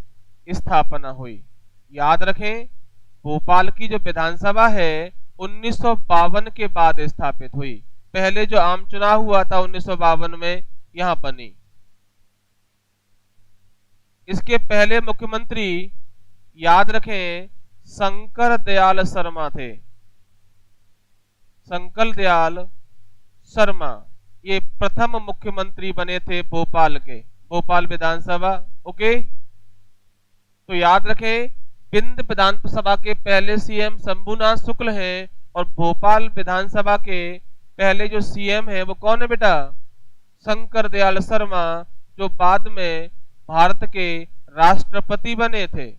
स्थापना हुई। याद रखें, भोपाल की जो विधानसभा है 1952 के बाद स्थापित हुई। पहले जो आम चुनाव हुआ था 1952 में, यहां बनी। इसके पहले मुख्यमंत्री याद रखें शंकर दयाल शर्मा थे। शंकर दयाल शर्मा ये प्रथम मुख्यमंत्री बने थे भोपाल के, भोपाल विधानसभा। ओके, तो याद रखें विंध्य विधानसभा के पहले सीएम शंभुनाथ शुक्ल हैं और भोपाल विधानसभा के पहले जो सीएम है वो कौन है बेटा? शंकर दयाल शर्मा, जो बाद में भारत के राष्ट्रपति बने थे।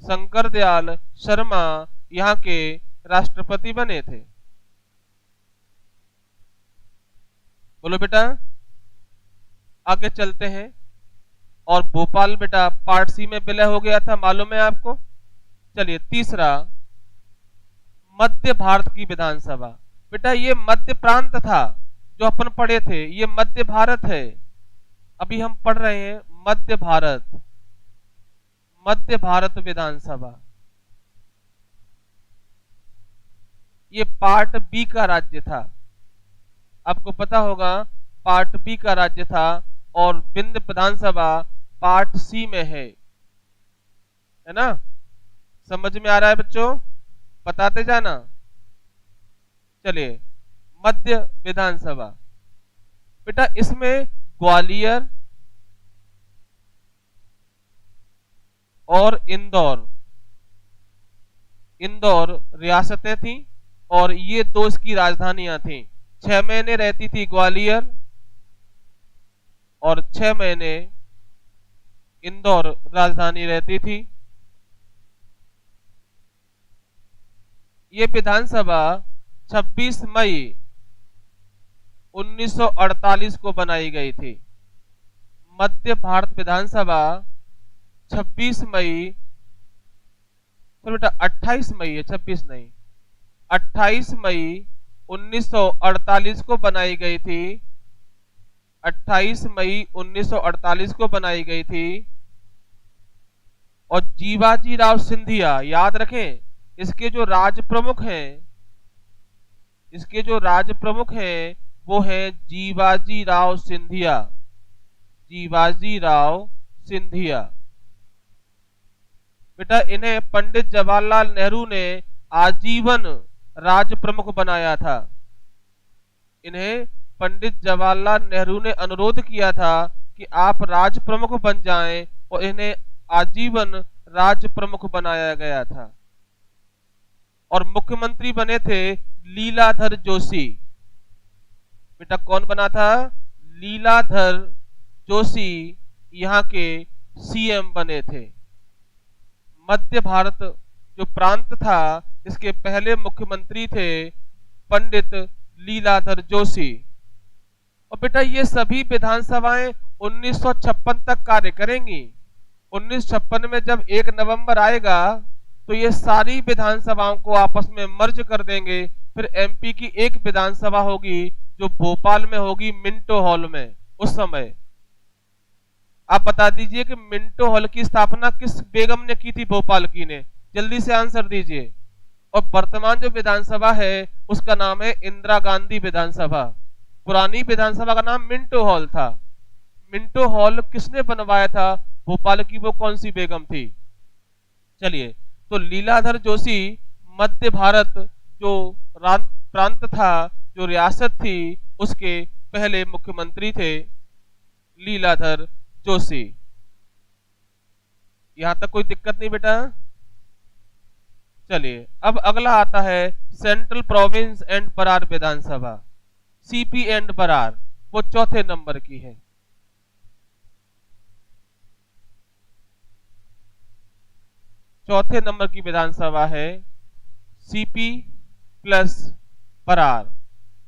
शंकर दयाल शर्मा यहाँ के राष्ट्रपति बने थे। बोलो बेटा, आगे चलते हैं। और भोपाल बेटा पार्ट सी में विलय हो गया था, मालूम है आपको। चलिए तीसरा, मध्य भारत की विधानसभा। बेटा ये मध्य प्रांत था जो अपन पढ़े थे, ये मध्य भारत है। अभी हम पढ़ रहे हैं मध्य भारत, मध्य भारत विधानसभा। ये पार्ट बी का राज्य था, आपको पता होगा पार्ट बी का राज्य था। और विंध्य विधानसभा पार्ट सी में है ना? समझ में आ रहा है बच्चों? बताते जाना। चलिए मध्य विधानसभा, बेटा इसमें ग्वालियर और इंदौर, इंदौर रियासतें थी और ये दो इसकी राजधानियां थी। 6 महीने रहती थी ग्वालियर और 6 महीने इंदौर राजधानी रहती थी। ये विधानसभा 26 मई 1948 को बनाई गई थी। मध्य भारत विधानसभा 26 मई, तो बेटा 28 मई है, 26 नहीं, 28 मई 1948 को बनाई गई थी। 28 मई 1948 को बनाई गई थी। और जीवाजी राव सिंधिया, याद रखें इसके जो राज प्रमुख हैं, इसके जो राज प्रमुख हैं वो हैं जीवाजी राव सिंधिया, जीवाजी राव सिंधिया। बेटा इन्हें पंडित जवाहरलाल नेहरू ने आजीवन राज प्रमुख बनाया था। इन्हें पंडित जवाहरलाल नेहरू ने अनुरोध किया था कि आप राज प्रमुख बन जाएं और इन्हें आजीवन राज प्रमुख बनाया गया था। और मुख्यमंत्री बने थे लीलाधर जोशी। बेटा कौन बना था? लीलाधर जोशी यहाँ के सीएम बने थे। मध्य भारत जो प्रांत था इसके पहले मुख्यमंत्री थे पंडित लीलाधर जोशी। और बेटा ये सभी विधानसभाएं 1956 तक कार्य करेंगी। 1956 में जब 1 नवंबर आएगा तो ये सारी विधानसभाओं को आपस में मर्ज कर देंगे। फिर एमपी की एक विधानसभा होगी जो भोपाल में होगी, मिंटो हॉल में। उस समय आप बता दीजिए कि मिंटो हॉल की स्थापना किस बेगम ने की थी भोपाल की ने? जल्दी से आंसर दीजिए। और वर्तमान जो विधानसभा है उसका नाम है इंदिरा गांधी विधानसभा। पुरानी विधानसभा का नाम मिंटो हॉल था। मिंटो हॉल किसने बनवाया था भोपाल की? वो कौन सी बेगम थी? चलिए, तो लीलाधर जोशी मध्य भारत जो प्रांत था, जो रियासत थी, उसके पहले मुख्यमंत्री थे लीलाधर जोशी। यहां तक कोई दिक्कत नहीं बेटा? चलिए अब अगला आता है सेंट्रल प्रोविंस एंड बरार विधानसभा, सीपी एंड बरार। वो चौथे नंबर की है। चौथे नंबर की विधानसभा है सीपी प्लस बरार,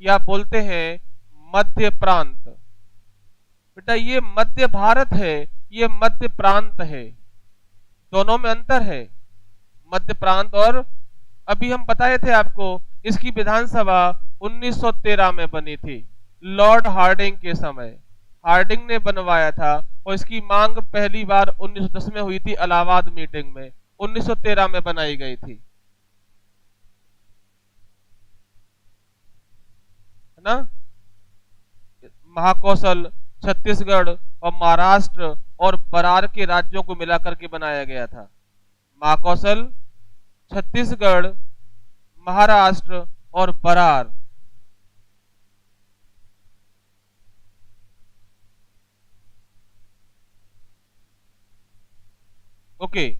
या बोलते हैं मध्य प्रांत। बेटा ये मध्य भारत है, ये मध्य प्रांत है, दोनों में अंतर है। मध्य प्रांत, और अभी हम बताए थे आपको इसकी विधानसभा 1913 में बनी थी, लॉर्ड हार्डिंग के समय। हार्डिंग ने बनवाया था और इसकी मांग पहली बार 1910 में हुई थी इलाहाबाद मीटिंग में। 1913 में बनाई गई थी। है ना। महाकौशल छत्तीसगढ़ और महाराष्ट्र और बरार के राज्यों को मिलाकर के बनाया गया था। महाकौशल, छत्तीसगढ़, महाराष्ट्र और बरार। ओके,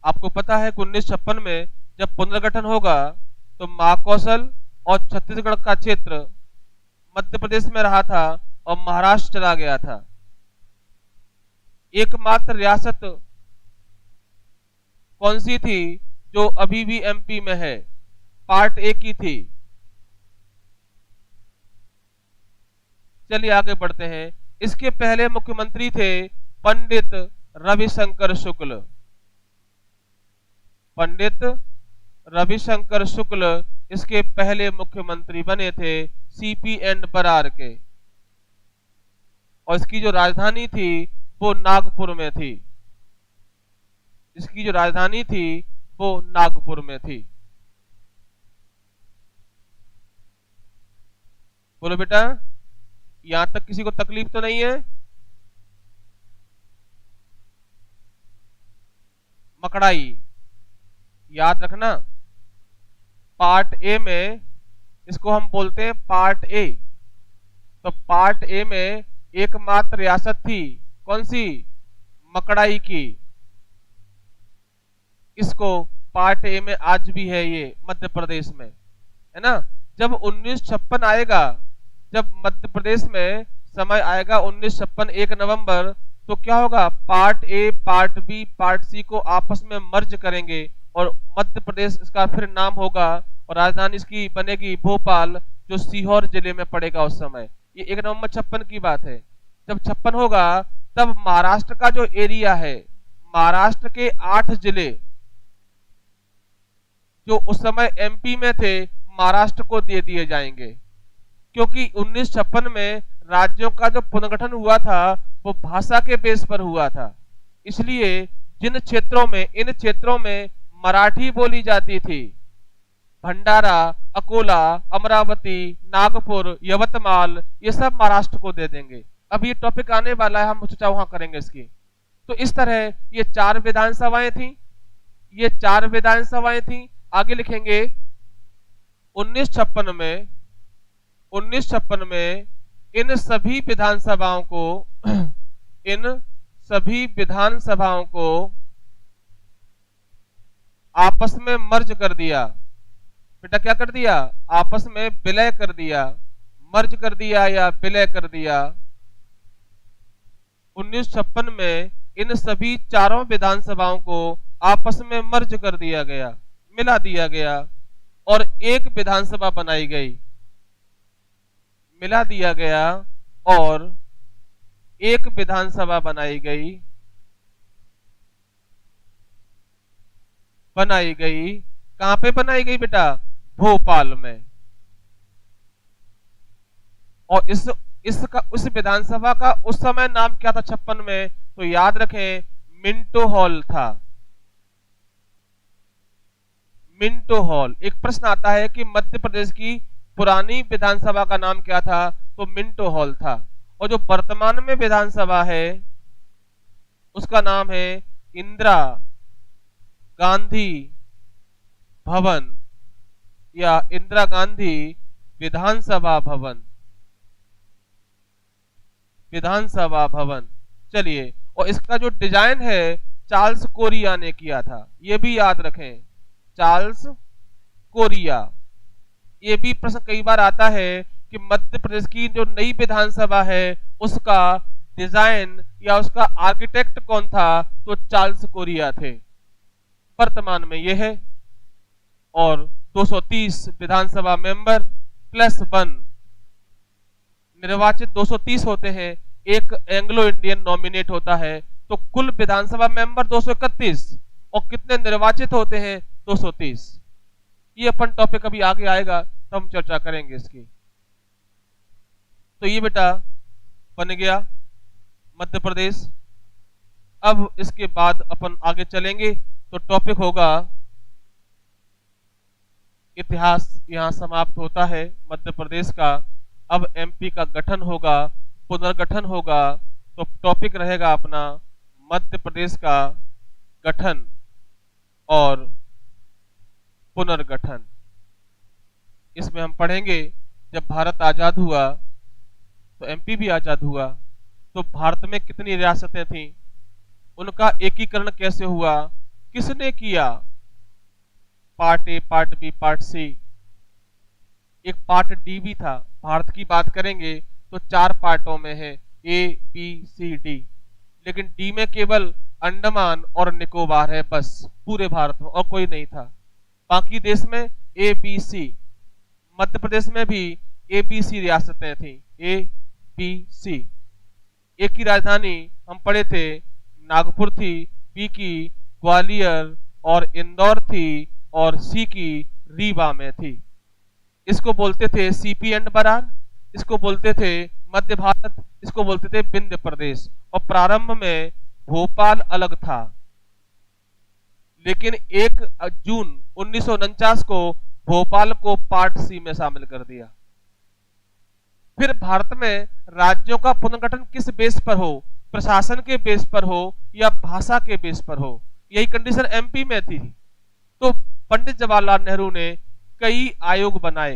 आपको पता है कि 1956 में जब पुनर्गठन होगा तो महाकौशल और छत्तीसगढ़ का क्षेत्र मध्य प्रदेश में रहा था और महाराष्ट्र चला गया था। एकमात्र रियासत कौन सी थी जो अभी भी एमपी में है? पार्ट ए की थी। चलिए आगे बढ़ते हैं। इसके पहले मुख्यमंत्री थे पंडित रविशंकर शुक्ल। पंडित रविशंकर शुक्ल इसके पहले मुख्यमंत्री बने थे सीपी एंड बरार के, और इसकी जो राजधानी थी वो नागपुर में थी। इसकी जो राजधानी थी वो नागपुर में थी। बोलो बेटा, यहां तक किसी को तकलीफ तो नहीं है? मकड़ाई याद रखना, पार्ट ए में इसको हम बोलते हैं पार्ट ए। तो पार्ट ए में एकमात्र रियासत थी कौन सी? मकड़ाई की। इसको पार्ट ए में आज भी है ये मध्य प्रदेश में, है ना। जब 1956 आएगा, जब मध्य प्रदेश में समय आएगा 1956 1 नवंबर, तो क्या होगा? Part A, part B, part C को आपस में मर्ज करेंगे और मध्य प्रदेश इसका फिर नाम होगा और राजधानी इसकी बनेगी भोपाल, जो सीहोर जिले में पड़ेगा उस समय। ये 1 नवंबर 56 की बात है। जब 56 होगा तब महाराष्ट्र का जो एरिया है, महाराष्ट्र के 8 जिले जो उस समय एमपी में थे, महाराष्ट्र को दे दिए जाएंगे, क्योंकि 1956 में राज्यों का जो पुनर्गठन हुआ था वो भाषा के बेस पर हुआ था। इसलिए जिन क्षेत्रों में, इन क्षेत्रों में मराठी बोली जाती थी, भंडारा, अकोला, अमरावती, नागपुर, यवतमाल, ये सब महाराष्ट्र को दे देंगे। अब ये टॉपिक आने वाला है, हम चर्चा वहां करेंगे इसकी। तो इस तरह ये 4 विधानसभाएं थी, ये 4 विधानसभाएं थी। आगे लिखेंगे 1956 में इन सभी विधानसभाओं को इन सभी विधानसभाओं को आपस में मर्ज कर दिया। बेटा क्या कर दिया? आपस में विलय कर दिया, मर्ज कर दिया या विलय कर दिया। 1956 में इन सभी चारों विधानसभाओं को आपस में मर्ज कर दिया गया, मिला दिया गया और एक विधानसभा बनाई गई। मिला दिया गया और एक विधानसभा बनाई गई। कहां पे बनाई गई बेटा? भोपाल में। और उस विधानसभा का उस समय नाम क्या था 56 में? तो याद रखें, मिंटो हॉल था। Minto hall. एक प्रश्न आता है कि मध्य प्रदेश की पुरानी विधानसभा का नाम क्या था? तो मिंटो हॉल था। और जो वर्तमान में विधानसभा है उसका नाम है इंदिरा गांधी भवन या इंदिरा गांधी विधानसभा भवन। विधानसभा भवन। चलिए, और इसका जो डिजाइन है चार्ल्स कोरिया ने किया था, यह भी याद रखें, चार्ल्स कोरिया। ये भी प्रश्न कई बार आता है कि मध्य प्रदेश की जो नई विधानसभा है उसका डिजाइन या उसका आर्किटेक्ट कौन था? तो चार्ल्स कोरिया थे। वर्तमान में यह है। और 230 विधानसभा मेंबर प्लस 1 निर्वाचित 230 होते हैं, एक एंग्लो इंडियन नॉमिनेट होता है, तो कुल विधानसभा मेंबर 231 और कितने निर्वाचित होते हैं? 230। ये अपन टॉपिक अभी आगे आएगा तो हम चर्चा करेंगे इसकी। तो ये बेटा बन गया मध्य प्रदेश। अब इसके बाद अपन आगे चलेंगे तो टॉपिक होगा इतिहास यहाँ समाप्त होता है मध्य प्रदेश का। अब एमपी का गठन होगा, पुनर्गठन होगा। तो टॉपिक रहेगा अपना मध्य प्रदेश का गठन और पुनर्गठन। इसमें हम पढ़ेंगे जब भारत आजाद हुआ तो एमपी भी आजाद हुआ, तो भारत में कितनी रियासतें थीं, उनका एकीकरण कैसे हुआ, किसने किया, part A, part B, part C, एक पार्ट डी भी था। भारत की बात करेंगे तो 4 पार्टों में है, ए बी सी डी, लेकिन डी में केवल अंडमान और निकोबार है, बस पूरे भारत में और कोई नहीं था। बाकी देश में A B C. Madhya Pradesh में भी ए बी सी रियासतें थी, ए बी सी। ए की राजधानी हम पढ़े थे नागपुर थी, बी की ग्वालियर और इंदौर थी, और सी की रीवा में थी। इसको बोलते थे सीपी एंड बरार, इसको बोलते थे मध्य भारत, इसको बोलते थे विंध्य प्रदेश। और प्रारंभ में भोपाल अलग था, लेकिन 1 जून 1949 को भोपाल को पार्ट सी में शामिल कर दिया। फिर भारत में राज्यों का पुनर्गठन किस बेस पर हो, प्रशासन के बेस पर हो या भाषा के बेस पर हो, यही कंडीशन एमपी में थी। तो पंडित जवाहरलाल नेहरू ने कई आयोग बनाए।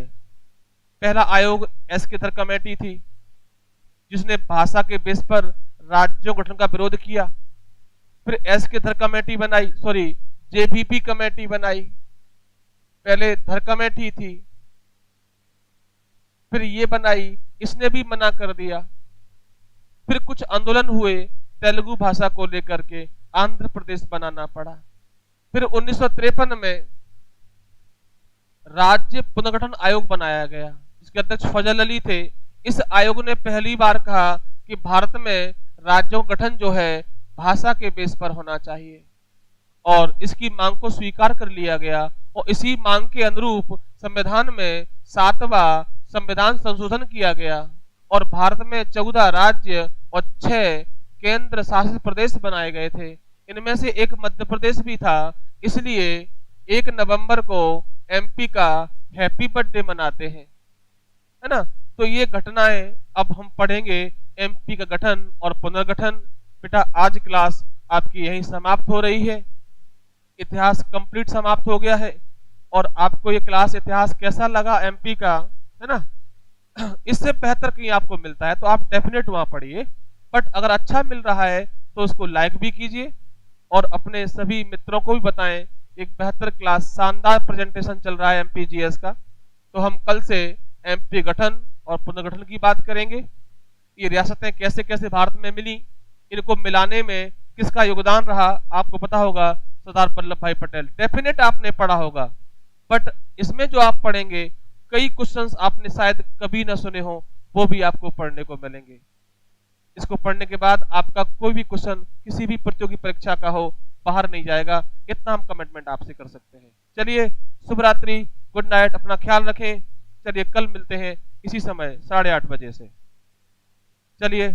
पहला आयोग एस्केथर कमेटी थी, जिसने भाषा के बेस पर राज्यों गठन का विरोध किया। फिर एस्केथर कमेटी बनाई, सॉरी जेबीपी कमेटी बनाई। पहले धर कमेटी थी, फिर ये बनाई, इसने भी मना कर दिया। फिर कुछ आंदोलन हुए तेलुगु भाषा को लेकर के, आंध्र प्रदेश बनाना पड़ा। फिर 1953 में राज्य पुनर्गठन आयोग बनाया गया, जिसके अध्यक्ष फजल अली थे। इस आयोग ने पहली बार कहा कि भारत में राज्यों का गठन जो है भाषा के बेस पर होना चाहिए, और इसकी मांग को स्वीकार कर लिया गया। और इसी मांग के अनुरूप संविधान में 7वां संविधान संशोधन किया गया, और भारत में 14 राज्य और 6 केंद्र शासित प्रदेश बनाए गए थे। इनमें से एक मध्य प्रदेश भी था, इसलिए 1 नवंबर को एमपी का हैप्पी बर्थडे मनाते हैं, है ना। तो ये घटनाएं अब हम पढ़ेंगे, एमपी का गठन और पुनर्गठन। बेटा आज क्लास आपकी यहीं समाप्त हो रही है, इतिहास कंप्लीट समाप्त हो गया है। और आपको ये क्लास इतिहास कैसा लगा एमपी का, है ना। इससे बेहतर कहीं आपको मिलता है तो आप डेफिनेट वहां पढ़िए, बट अगर अच्छा मिल रहा है तो उसको लाइक भी कीजिए और अपने सभी मित्रों को भी बताएं। एक बेहतर क्लास, शानदार प्रेजेंटेशन चल रहा है एमपीजीएस का। तो हम कल से एमपी गठन और पुनर्गठन की बात करेंगे। ये रियासतें कैसे कैसे भारत में मिली, इनको मिलाने में किसका योगदान रहा, आपको पता होगा, सरदार वल्लभ भाई पटेल। डेफिनेट आपने पढ़ा होगा, बट इसमें जो आप पढ़ेंगे कई क्वेश्चंस आपने शायद कभी ना सुने हो, वो भी आपको पढ़ने को मिलेंगे। इसको पढ़ने के बाद आपका कोई भी क्वेश्चन किसी भी प्रतियोगी परीक्षा का हो बाहर नहीं जाएगा, इतना हम कमिटमेंट आपसे कर सकते हैं। चलिए, शुभ रात्रि, गुड नाइट, अपना ख्याल रखें। चलिए कल मिलते हैं इसी समय 8:30 बजे से। चलिए।